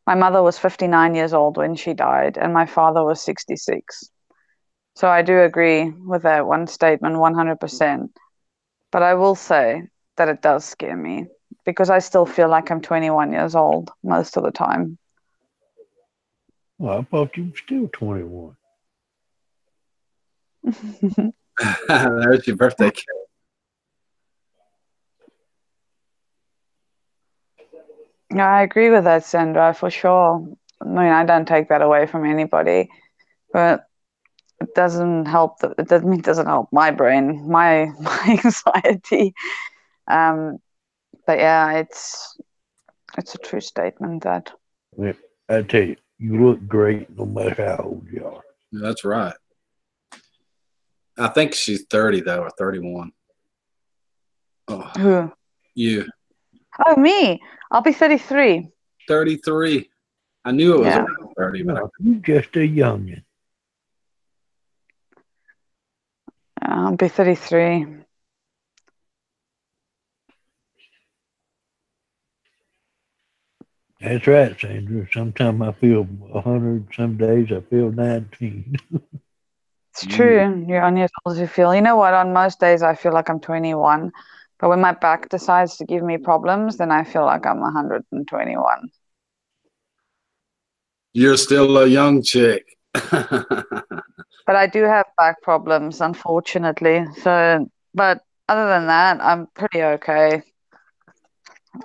My mother was 59 years old when she died, and my father was 66. So I do agree with that one statement 100%. But I will say that it does scare me because I still feel like I'm 21 years old most of the time. Well, I thought you were still 21. There's your birthday cake. Yeah, I agree with that, Sandra, for sure. I mean, I don't take that away from anybody, but it doesn't help. It doesn't help my brain, my anxiety. But yeah, it's a true statement that. Yeah, I tell you, you look great no matter how old you are. That's right. I think she's 30 though, or 31. Oh, Who? you. Oh, me. I'll be 33. 33. I knew it was Yeah. around 30, but No, you just a youngin'. I'll be 33. That's right, Sandra. Sometimes I feel 100. Some days I feel 19. It's true. You're only as old as you feel. You know what? On most days, I feel like I'm 21. But when my back decides to give me problems, then I feel like I'm 121. you're still a young chick. But I do have back problems, unfortunately. So, but other than that, I'm pretty okay.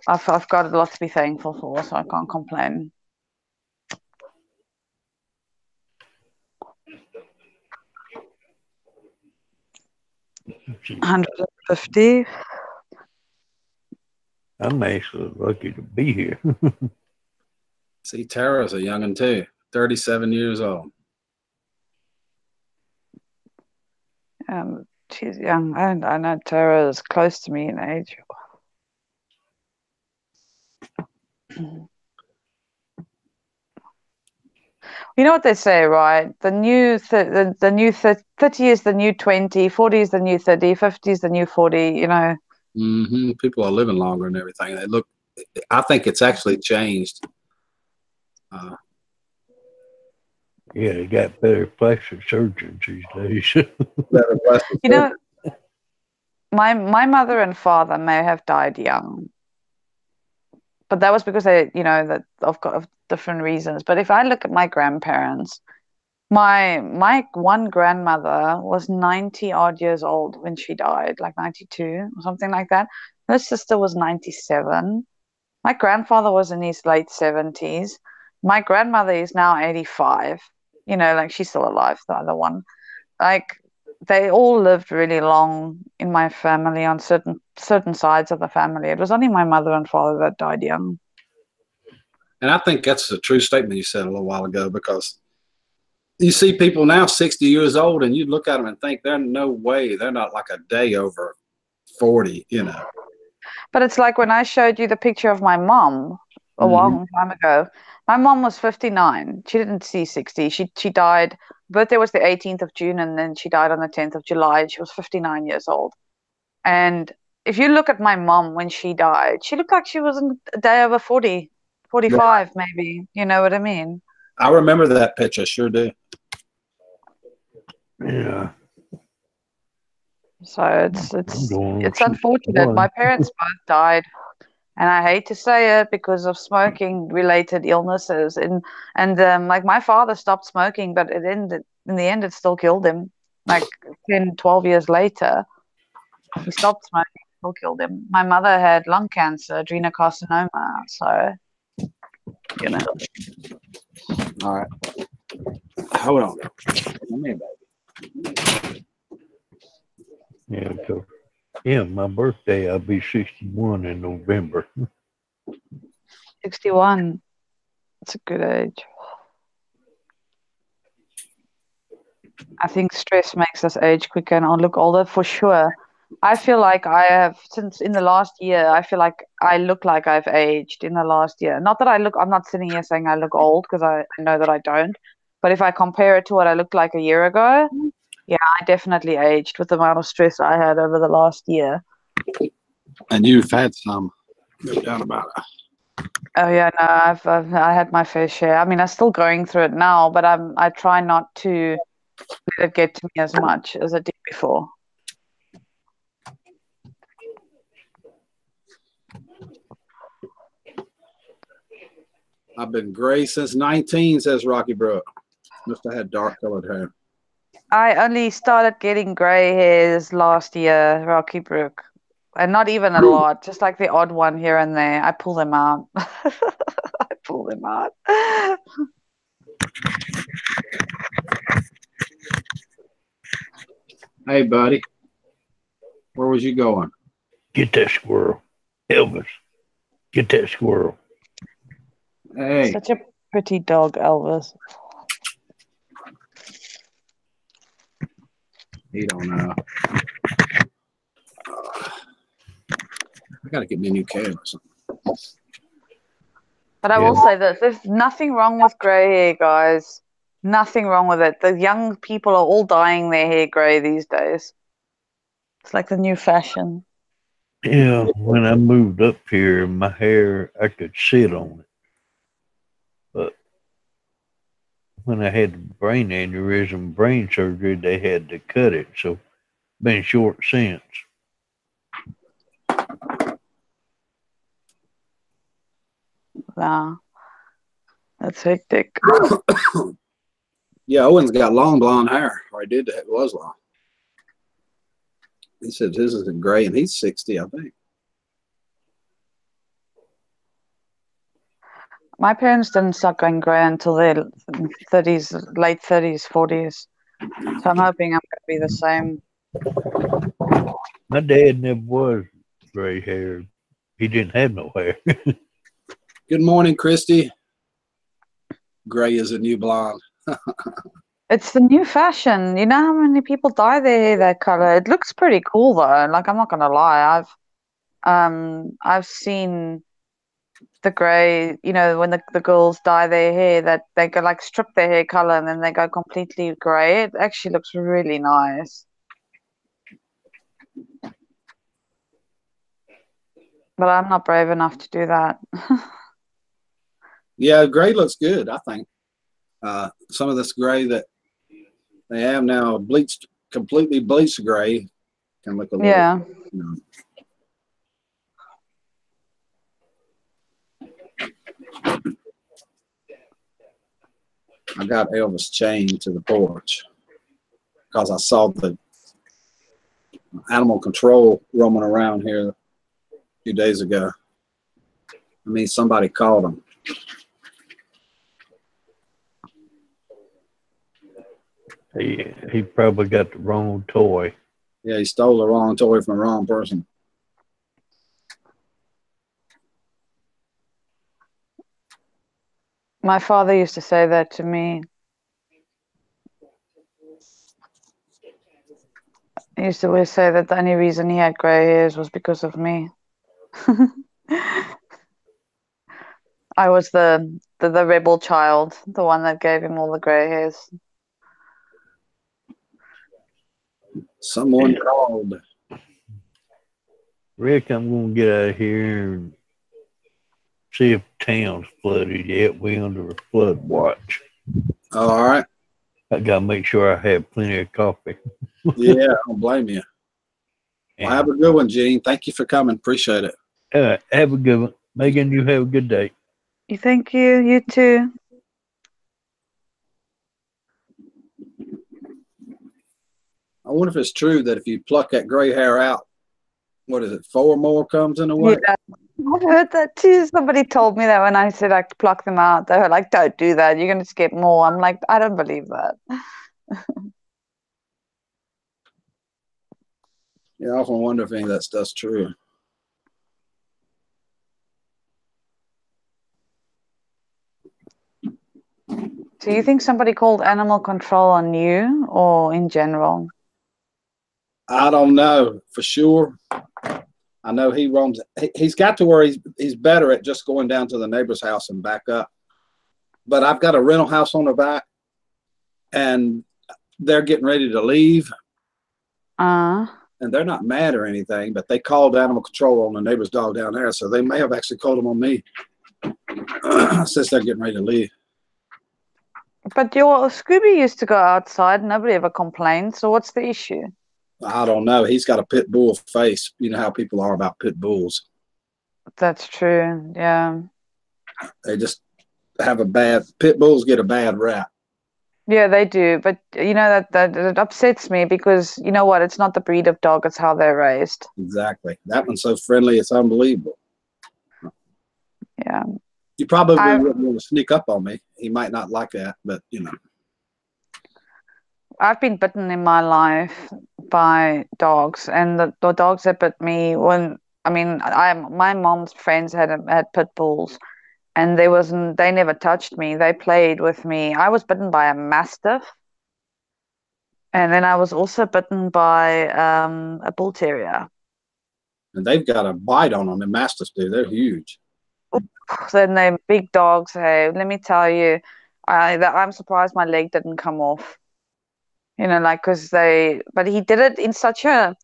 I've got a lot to be thankful for, so I can't complain. See, 150. I'm actually lucky to be here. See, Tara's a youngin' too. 37 years old. She's young. I know Tara is close to me in age. You know what they say, right? The new 30 is the new 20, 40 is the new 30, 50 is the new 40, you know. People are living longer and everything. I think it's actually changed. Yeah, they got better plastic surgeons these days. You know, my mother and father may have died young, but that was because they, you know, that of different reasons. But if I look at my grandparents, my one grandmother was 90 odd years old when she died, like 92 or something like that. Her sister was 97. My grandfather was in his late 70s. My grandmother is now 85. You know, like she's still alive, the other one. Like they all lived really long in my family on certain sides of the family. It was only my mother and father that died young. And I think that's a true statement you said a little while ago, because you see people now 60 years old and you look at them and think there's no way they're not like a day over 40, you know. But it's like when I showed you the picture of my mom a Mhm. long time ago. My mom was 59. She didn't see 60. She died. Birthday was the 18th of June, and then she died on the 10th of July. She was 59 years old. And if you look at my mom when she died, she looked like she was a day over 40. 45 maybe. You know what I mean? I remember that picture, sure do. Yeah. So it's going it's on unfortunate. 61. My parents both died, and I hate to say it because of smoking related illnesses. And like my father stopped smoking, but in the end it still killed him. Like 10, 12 years later, he stopped smoking, still killed him. My mother had lung cancer, adenocarcinoma. So you know. All right. Hold on. Come here, baby. Yeah, so, yeah, my birthday, I'll be 61 in November. 61. That's a good age. I think stress makes us age quicker and look older for sure. I feel like I have, since in the last year, I feel like I look like I've aged in the last year. Not that I'm not sitting here saying I look old because I know that I don't. But if I compare it to what I looked like a year ago, yeah, I definitely aged with the amount of stress I had over the last year. And you've had some, no doubt about it. Oh yeah, no, I had my fair share. I mean, I'm still going through it now, but I try not to let it get to me as much as it did before. I've been gray since 19, says Rocky Brook. Must have had dark colored hair. I only started getting gray hairs last year, Rocky Brook. And not even a lot, just like the odd one here and there. I pull them out. I pull them out. Hey, buddy. Where was you going? Get that squirrel. Elvis, get that squirrel. Hey. Such a pretty dog, Elvis. He don't know. I got to get me a new cab or something. But I will say this, there's nothing wrong with gray hair, guys. Nothing wrong with it. The young people are all dyeing their hair gray these days. It's like the new fashion. Yeah, when I moved up here, my hair, I could sit on it. But when I had brain aneurysm, brain surgery, they had to cut it. So been short since. Wow. That's hectic. Yeah, Owen's got long blonde hair. Or he did. It was long. He said his isn't gray, and he's 60, I think. My parents didn't start going gray until their 30s, late 30s, 40s. So I'm hoping I'm going to be the same. My dad never was gray haired. He didn't have no hair. Good morning, Christy. Gray is a new blonde. It's the new fashion. You know how many people dye their hair that color? It looks pretty cool though. Like I'm not gonna lie. I've seen the gray, you know, when the girls dye their hair that they go like strip their hair color and then they go completely gray. It actually looks really nice. But I'm not brave enough to do that. Yeah, gray looks good, I think. Some of this gray that they have now, bleached, completely bleached gray, can look a little, Yeah. you know. I got Elvis chained to the porch because I saw the animal control roaming around here a few days ago. I mean, somebody called him. He probably got the wrong toy. Yeah, he stole the wrong toy from the wrong person. My father used to say that to me. He used to always say that the only reason he had gray hairs was because of me. I was the rebel child, the one that gave him all the gray hairs. Someone called. Rick, I'm going to get out of here and see if town's flooded yet. We under a flood watch. All right. I gotta make sure I have plenty of coffee. Yeah, I don't blame you. Well, have a good one, Gene. Thank you for coming. Appreciate it. Have a good one. Megan, you have a good day. Thank you. You too. I wonder if it's true that if you pluck that gray hair out, what is it, 4 more comes in a way? Yeah, I've heard that too. Somebody told me that when I said I could pluck them out. They were like, don't do that. You're going to get more. I'm like, I don't believe that. Yeah, I often wonder if any of that stuff's true. So you think somebody called animal control on you or in general? I don't know for sure. I know he roams. He's got to where he's better at just going down to the neighbor's house and back up. But I've got a rental house on the back, and they're getting ready to leave. And they're not mad or anything, but they called animal control on the neighbor's dog down there, so they may have actually called them on me since they're getting ready to leave. But your Scooby used to go outside. Nobody ever complained. So what's the issue? I don't know. He's got a pit bull face. You know how people are about pit bulls. That's true. Yeah. They just have a bad, pit bulls get a bad rap. Yeah, they do. But you know that it upsets me because you know what? It's not the breed of dog. It's how they're raised. Exactly. That one's so friendly. It's unbelievable. Yeah. You probably wouldn't want to sneak up on me. He might not like that, but you know. I've been bitten in my life by dogs, and the dogs that bit me my mom's friends had pit bulls, and they never touched me. They played with me. I was bitten by a mastiff, and then I was also bitten by a bull terrier. And they've got a bite on them, and mastiffs do. They're huge. Then they're big dogs. Hey, let me tell you, I'm surprised my leg didn't come off. You know, like, but he did it in such a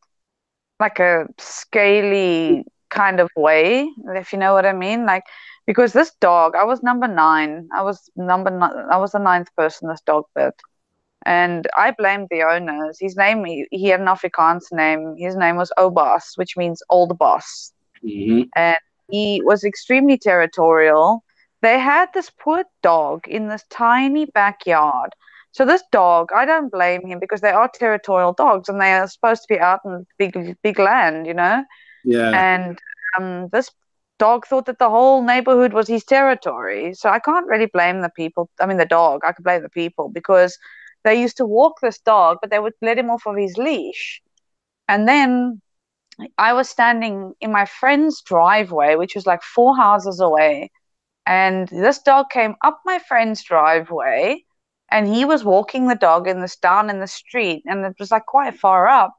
scaly kind of way, if you know what I mean. Like, because this dog, I was number 9. I was the 9th person this dog bit. And I blamed the owners. His name, he had an Afrikaans name. His name was Obas, which means old boss. Mm-hmm. And he was extremely territorial. They had this poor dog in this tiny backyard. So this dog, I don't blame him because they are territorial dogs and they are supposed to be out in big land, you know? Yeah. And this dog thought that the whole neighborhood was his territory. So I can't really blame the people. I mean, the dog. I could blame the people because they used to walk this dog, but they would let him off of his leash. And then I was standing in my friend's driveway, which was like 4 houses away. And this dog came up my friend's driveway. And he was walking the dog down in the street, and it was like quite far up.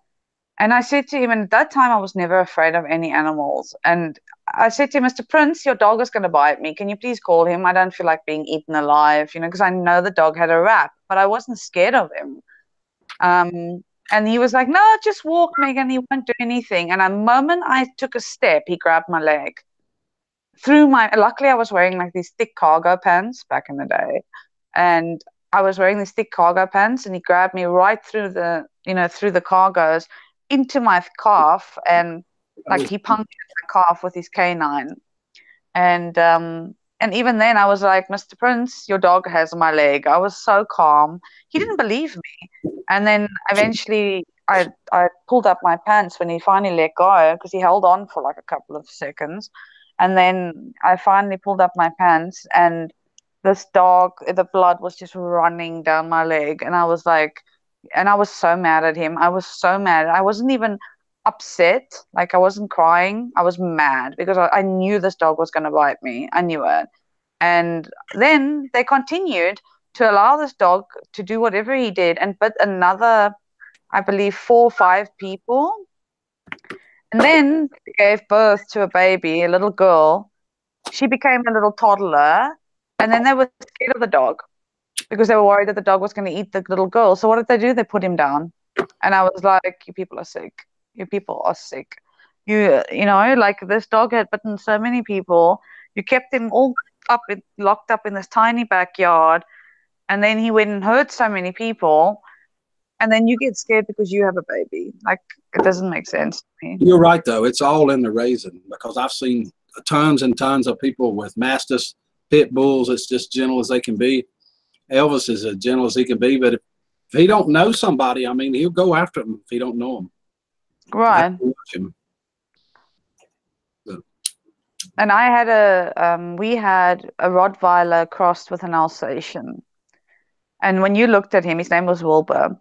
And I said to him, and at that time I was never afraid of any animals. And I said to him, Mr. Prince, your dog is going to bite me. Can you please call him? I don't feel like being eaten alive, you know, because I know the dog had a rap, but I wasn't scared of him. And he was like, no, just walk, Megan. He won't do anything. And the moment I took a step, he grabbed my leg. Luckily I was wearing like these thick cargo pants back in the day. And I was wearing these thick cargo pants, and he grabbed me right through the cargos into my calf, and like he punctured my calf with his canine. And even then I was like, Mr. Prince, your dog has my leg. I was so calm. He didn't believe me. And then eventually I pulled up my pants when he finally let go, because he held on for like a couple of seconds. And then I finally pulled up my pants, and this dog, the blood was just running down my leg. And I was like, and I was so mad at him. I was so mad. I wasn't even upset. Like, I wasn't crying. I was mad because I knew this dog was going to bite me. I knew it. And then they continued to allow this dog to do whatever he did and bit another, I believe, 4 or 5 people. And then they gave birth to a baby, a little girl. She became a little toddler. And then they were scared of the dog because they were worried that the dog was going to eat the little girl. So what did they do? They put him down. And I was like, you people are sick. You people are sick. You know, like, this dog had bitten so many people. You kept him all locked up in this tiny backyard, and then he went and hurt so many people, and then you get scared because you have a baby. Like, it doesn't make sense to me. You're right, though. It's all in the raising, because I've seen tons and tons of people with Mastiffs, pit bulls. It's just gentle as they can be. Elvis is as gentle as he can be, but if he don't know somebody, I mean, he'll go after them if he don't know them. Right. And I had we had a Rottweiler crossed with an Alsatian. And when you looked at him, his name was Wilbur.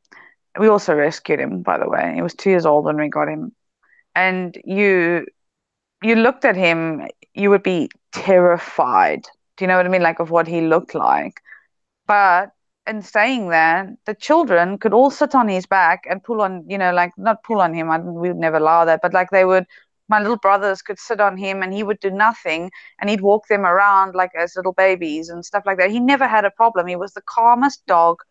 We also rescued him, by the way. He was 2 years old when we got him. And you looked at him, you would be terrified. Do you know what I mean? Like, of what he looked like. But in saying that, the children could all sit on his back and pull on, like, not pull on him. We would never allow that. But like, my little brothers could sit on him and he would do nothing, and he'd walk them around like as little babies and stuff like that. He never had a problem. He was the calmest dog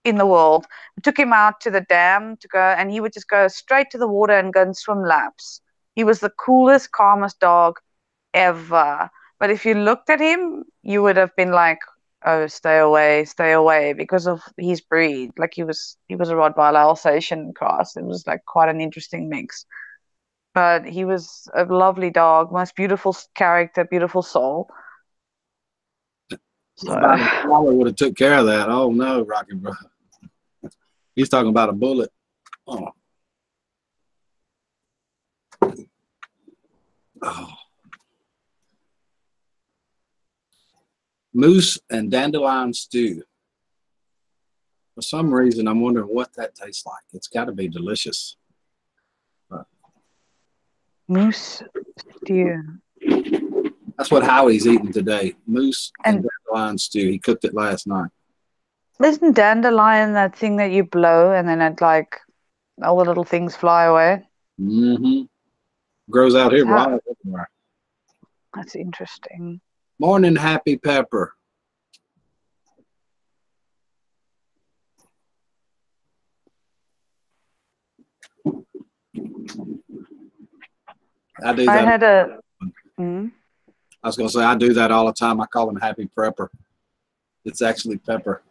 in the world. We took him out to the dam to go, and he would just go straight to the water and go and swim laps. He was the coolest, calmest dog ever. But if you looked at him, you would have been like, oh, stay away, because of his breed. Like, he was a Rottweiler Alsatian cross. It was like quite an interesting mix. But he was a lovely dog, most beautiful character, beautiful soul. So Rottweiler would have took care of that. Oh no, Rocky bro. He's talking about a bullet. Oh. Oh. Moose and dandelion stew. For some reason, I'm wondering what that tastes like. It's got to be delicious. But moose stew. That's what Howie's eating today. Moose and dandelion stew. He cooked it last night. Isn't dandelion that thing that you blow and then it, like, all the little things fly away? Mm-hmm. Grows out here right everywhere. That's interesting. Morning, Happy Pepper. I do that. I was going to say, I do that all the time. I call him Happy Prepper. It's actually pepper.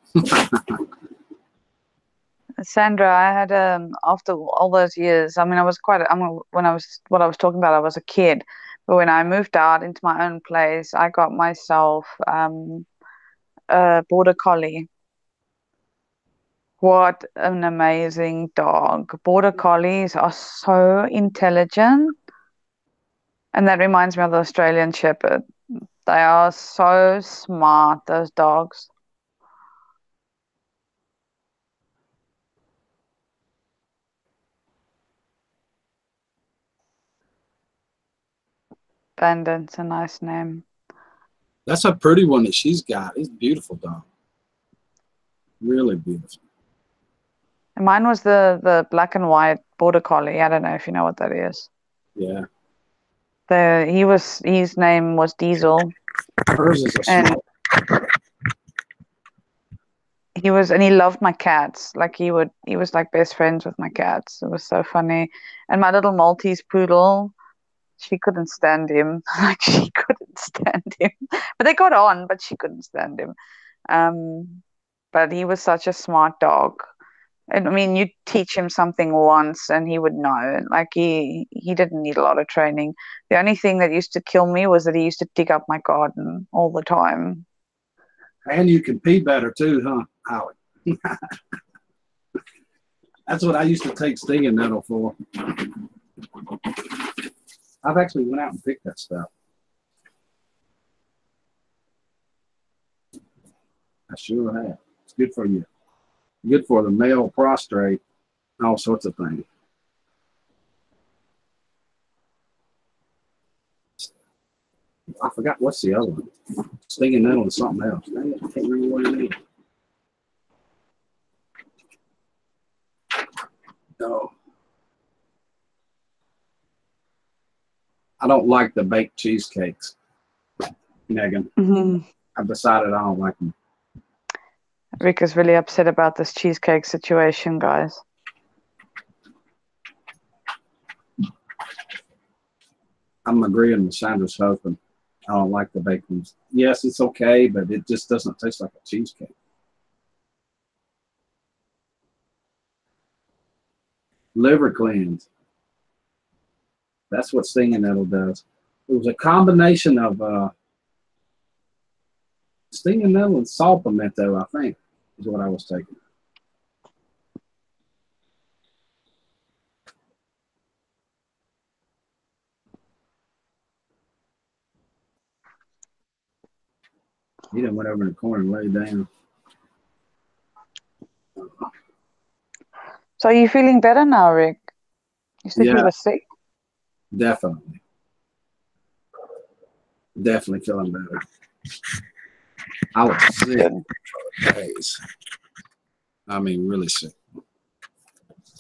Sandra, I had after all those years, I mean, what I was talking about, I was a kid, but when I moved out into my own place, I got myself a border collie. What an amazing dog. Border collies are so intelligent, and that reminds me of the Australian Shepherd. They are so smart, those dogs. Bandit's a nice name. That's a pretty one that she's got. It's a beautiful dog. Really beautiful. And mine was the black and white border collie. I don't know if you know what that is. Yeah. His name was Diesel. Hers is a smart. He loved my cats. Like, he was like best friends with my cats. It was so funny. And my little Maltese poodle, she couldn't stand him. Like, she couldn't stand him. But they got on, but she couldn't stand him. But he was such a smart dog. And I mean, you teach him something once and he would know. Like, he didn't need a lot of training. The only thing that used to kill me was that he used to dig up my garden all the time. And you can pee better too, huh, Howie? That's what I used to take stinging nettle for. I've actually went out and picked that stuff. I sure have. It's good for you. Good for the male prostrate, all sorts of things. I forgot what's the other one. Stinging nettle and something else. Dang it, I can't remember what it is. No. I don't like the baked cheesecakes, Megan. Mm-hmm. I've decided I don't like them. Rick is really upset about this cheesecake situation, guys. I'm agreeing with Sandra's husband. I don't like the baked ones. Yes, it's okay, but it just doesn't taste like a cheesecake. Liver cleanse. That's what stinging nettle does. It was a combination of stinging nettle and saw pimento, I think, is what I was taking. He done went over in the corner and laid down. So are you feeling better now, Rick? You said you Yeah, were sick. definitely. Definitely feeling better. I was sick Good. for days. I mean, really sick.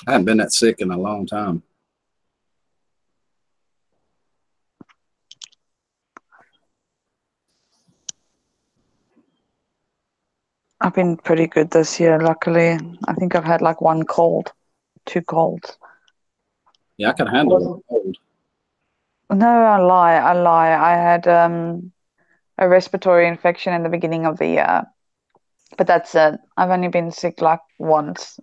I hadn't been that sick in a long time. I've been pretty good this year, luckily. I think I've had like one cold, 2 colds. Yeah, I can handle a cold. No, I lie. I had a respiratory infection in the beginning of the year, but that's it. I've only been sick like once,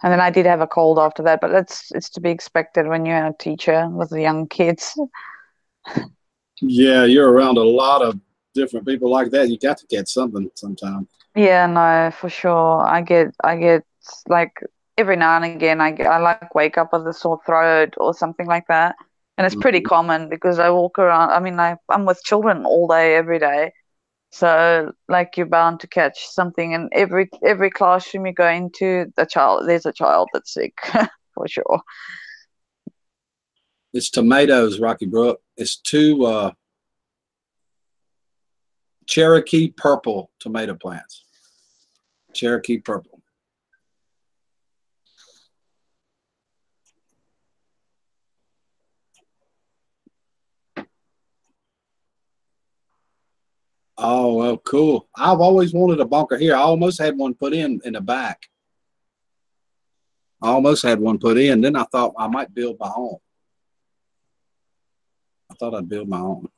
and then I did have a cold after that. But it's to be expected when you're a teacher with the young kids. Yeah, you're around a lot of different people like that. You got to get something sometime. Yeah, no, for sure. I get like every now and again I like wake up with a sore throat or something like that. And it's pretty Mhm. common because I walk around. I mean, I'm with children all day, every day. So like you're bound to catch something in every classroom you go into, there's a child that's sick for sure. It's tomatoes, Rocky Brook. It's two Cherokee purple tomato plants. Cherokee purple. Oh, well, cool. I've always wanted a bunker here. I almost had one put in the back. I almost had one put in. Then I thought I might build my own. I thought I'd build my own.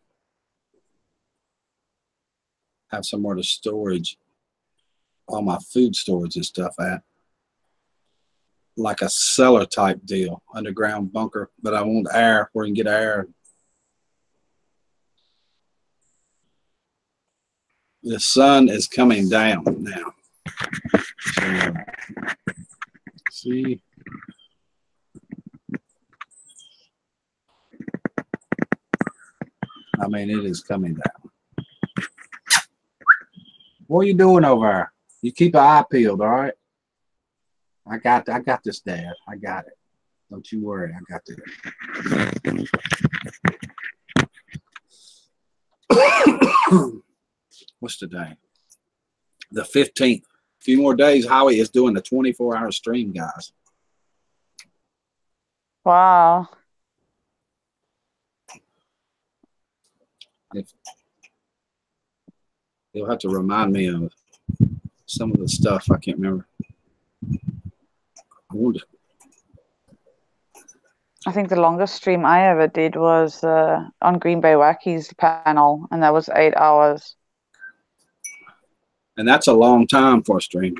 Have somewhere to storage all my food storage and stuff at. Like a cellar type deal, underground bunker. But I want air where you can get air. The sun is coming down now. So, see. I mean, it is coming down. What are you doing over there? You keep an eye peeled, all right? I got this, Dad. I got it. Don't you worry. I got this. What's today? The 15th. A few more days, Howie is doing the 24-hour stream, guys. Wow. You'll have to remind me of some of the stuff I can't remember. I think the longest stream I ever did was on Green Bay Wackies panel, and that was 8 hours. And that's a long time for a stream.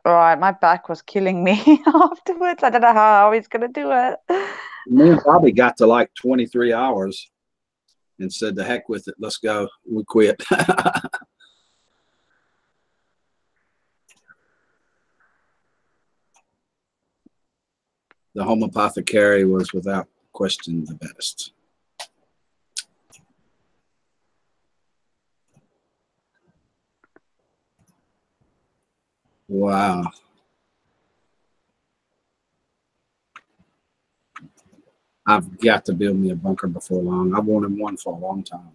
Right, my back was killing me afterwards. I don't know how he's gonna do it. Me and Bobby got to like 23 hours and said, "The heck with it, let's go." We quit. The Home Apothecary was without question the best. Wow. I've got to build me a bunker before long. I've wanted one for a long time.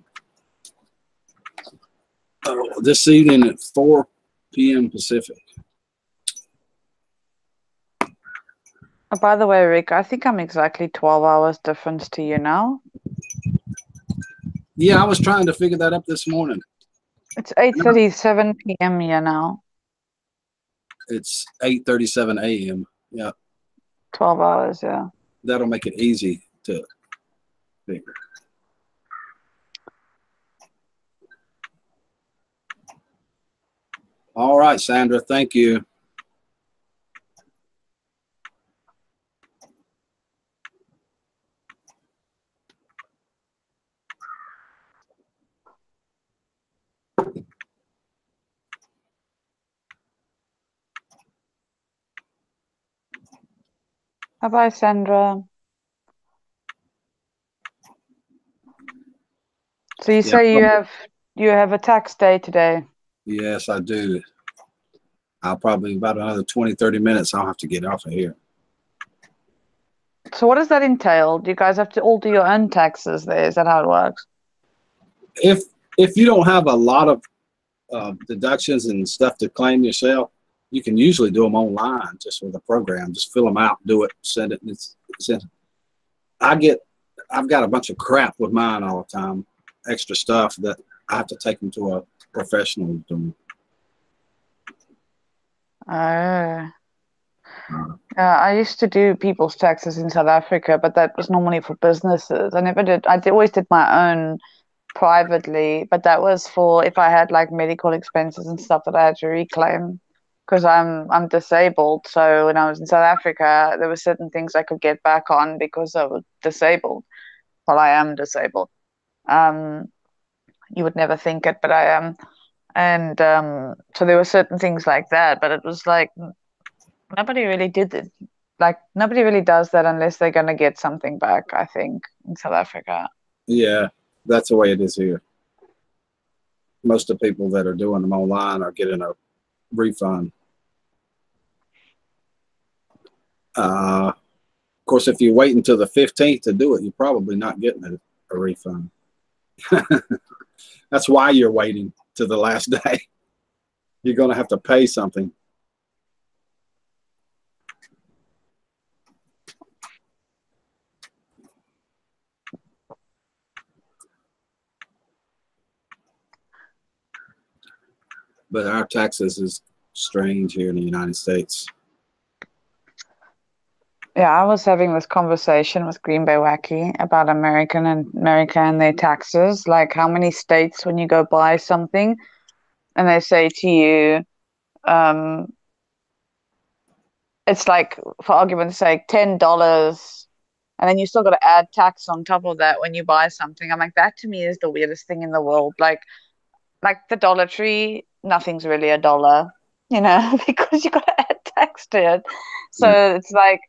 This evening at 4 p.m. Pacific. Oh, by the way, Rick, I think I'm exactly 12 hours difference to you now. Yeah, I was trying to figure that up this morning. It's 8:37 p.m. here now. It's 8:37 a.m. Yeah. 12 hours, yeah. That'll make it easy to figure. All right, Sandra. Thank you. Bye-bye, Sandra. So you say you have a tax day today? Yes, I do. I'll probably about another 20, 30 minutes. I'll have to get off of here. So what does that entail? Do you guys have to all do your own taxes there? Is that how it works? If you don't have a lot of deductions and stuff to claim yourself, you can usually do them online just with a program. Just fill them out, do it, send it. I've got a bunch of crap with mine all the time, extra stuff that I have to take them to a professional to do. Oh. I used to do people's taxes in South Africa, but that was normally for businesses. I never did. Always did my own privately, but that was for if I had like medical expenses and stuff that I had to reclaim because I'm disabled. So when I was in South Africa, there were certain things I could get back on because I was disabled. Well, I am disabled. You would never think it, but I am. And so there were certain things like that, but it was like nobody really did it. Like nobody really does that unless they're going to get something back, I think, in South Africa. Yeah, that's the way it is here. Most of the people that are doing them online are getting a refund. Of course, if you wait until the 15th to do it, you're probably not getting a refund. That's why you're waiting to the last day. You're going to have to pay something. But our taxes is strange here in the United States. Yeah, I was having this conversation with Green Bay Wacky about America and their taxes. Like how many states when you go buy something and they say to you, it's like, for argument's sake, $10, and then you still got to add tax on top of that when you buy something. I'm like, that to me is the weirdest thing in the world. Like the Dollar Tree, nothing's really a dollar, because you got to add tax to it. So It's like,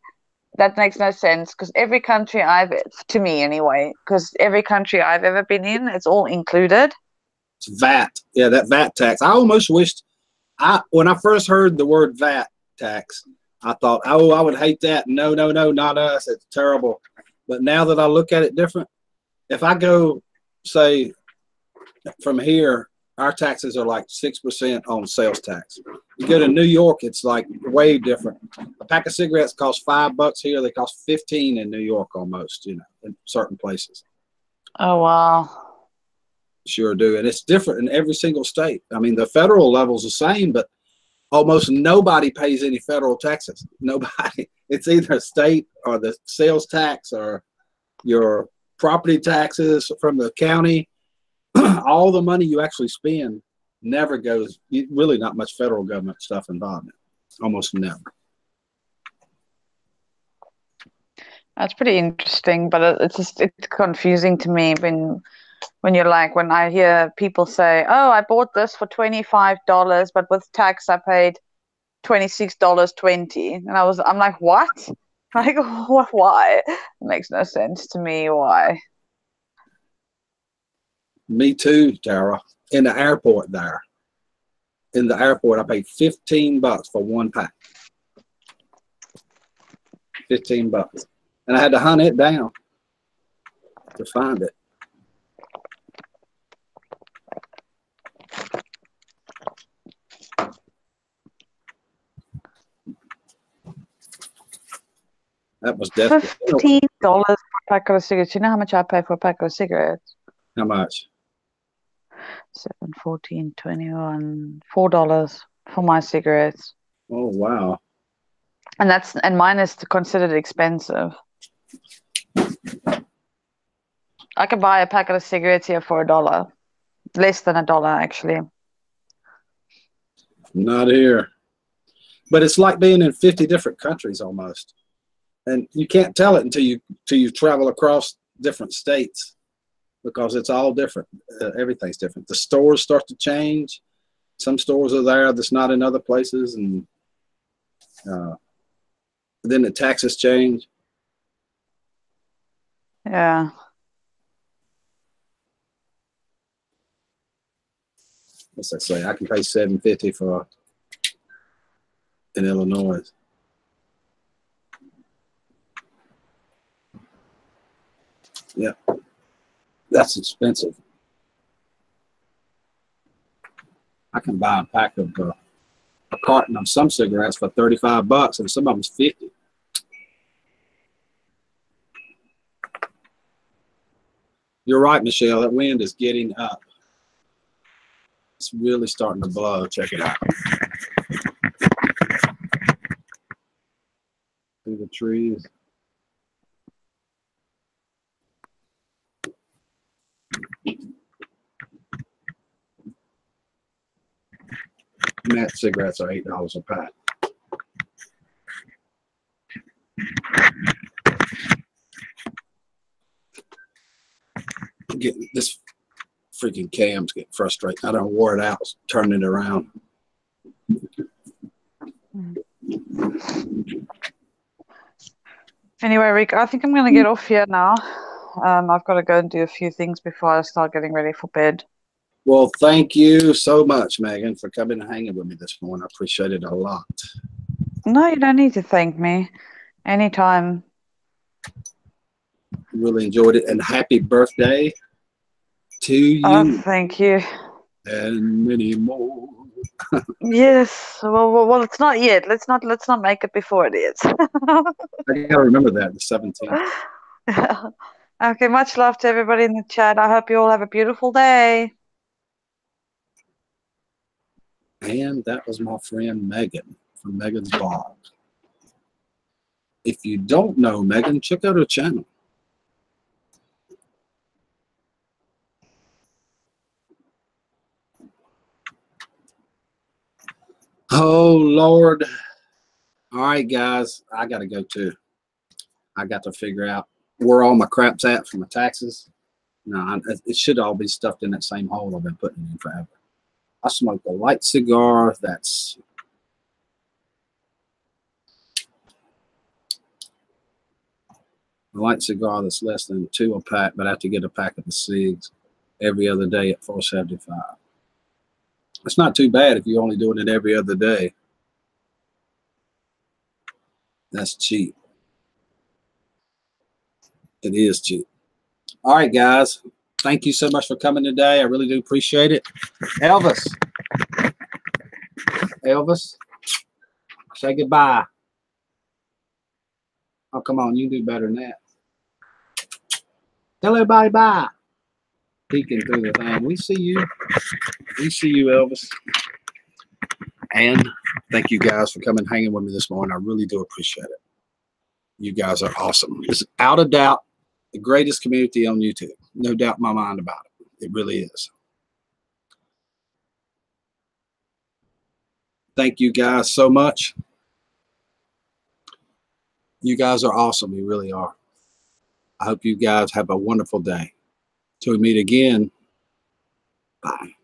that makes no sense because every country to me anyway, because every country I've ever been in, it's all included. It's VAT. Yeah, that VAT tax. I almost wished, when I first heard the word VAT tax, I thought, oh, I would hate that. No, not us. It's terrible. But now that I look at it different, if I go, say, from here, our taxes are like 6% on sales tax. You go to New York, it's like way different. A pack of cigarettes costs $5 here. They cost 15 in New York almost, in certain places. Oh, wow. Sure do. And it's different in every single state. I mean, the federal level's the same, but almost nobody pays any federal taxes. Nobody. It's either state or the sales tax or your property taxes from the county. All the money you actually spend never goes, really not much federal government stuff involved in it. Almost never. That's pretty interesting, but it's confusing to me when you're like, when I hear people say, oh, I bought this for $25, but with tax I paid $26.20. And I'm like, what? Like, why? It makes no sense to me. Why? Me too, Tara. In the airport there. In the airport, I paid $15 for one pack. $15. And I had to hunt it down to find it. That was definitely $15 for a pack of cigarettes. You know how much I pay for a pack of cigarettes? How much? 7, 14, 21, $4 for my cigarettes. Oh, wow. And mine is considered expensive. I could buy a packet of cigarettes here for $1. Less than $1, actually. Not here. But it's like being in 50 different countries almost. And you can't tell it until you travel across different states, because it's all different. Everything's different. The stores start to change. Some stores are there that's not in other places, and then the taxes change. Yeah. What's that say? I can pay $7.50 for in Illinois. Yeah, that's expensive. I can buy a pack of a carton of some cigarettes for $35, and some of them's 50. You're right, Michelle. That wind is getting up. It's really starting to blow. Check it out. Through the trees. Matt cigarettes are $8 a pack. Getting this freaking cam's getting frustrating. I don't wore it out, turning it around. Anyway, Rick, I think I'm going to get off here now. I've got to go and do a few things before I start getting ready for bed. Well, thank you so much, Megan, for coming and hanging with me this morning. I appreciate it a lot. No, you don't need to thank me. Anytime. Really enjoyed it. And happy birthday to you. Oh, thank you. And many more. Yes. Well, it's not yet. Let's not make it before it is. I gotta remember that, the 17th. Okay, much love to everybody in the chat. I hope you all have a beautiful day. And that was my friend Megan from Megan's blog. If you don't know Megan, check out her channel. Oh, Lord. All right, guys, I got to go too. I got to figure out where all my crap's at for my taxes. No, it should all be stuffed in that same hole I've been putting in forever. I smoked a light cigar that's less than 2 a pack, but I have to get a pack of the cigs every other day at $4.75. It's not too bad if you're only doing it every other day. That's cheap. It is cheap. All right, guys. Thank you so much for coming today. I really do appreciate it. Elvis, say goodbye. Oh, come on. You can do better than that. Tell everybody bye. Peeking through the thing. We see you. We see you, Elvis. And thank you guys for coming hanging with me this morning. I really do appreciate it. You guys are awesome. It's out of doubt the greatest community on YouTube. No doubt in my mind about it. It really is. Thank you guys so much. You guys are awesome. You really are. I hope you guys have a wonderful day. Till we meet again. Bye.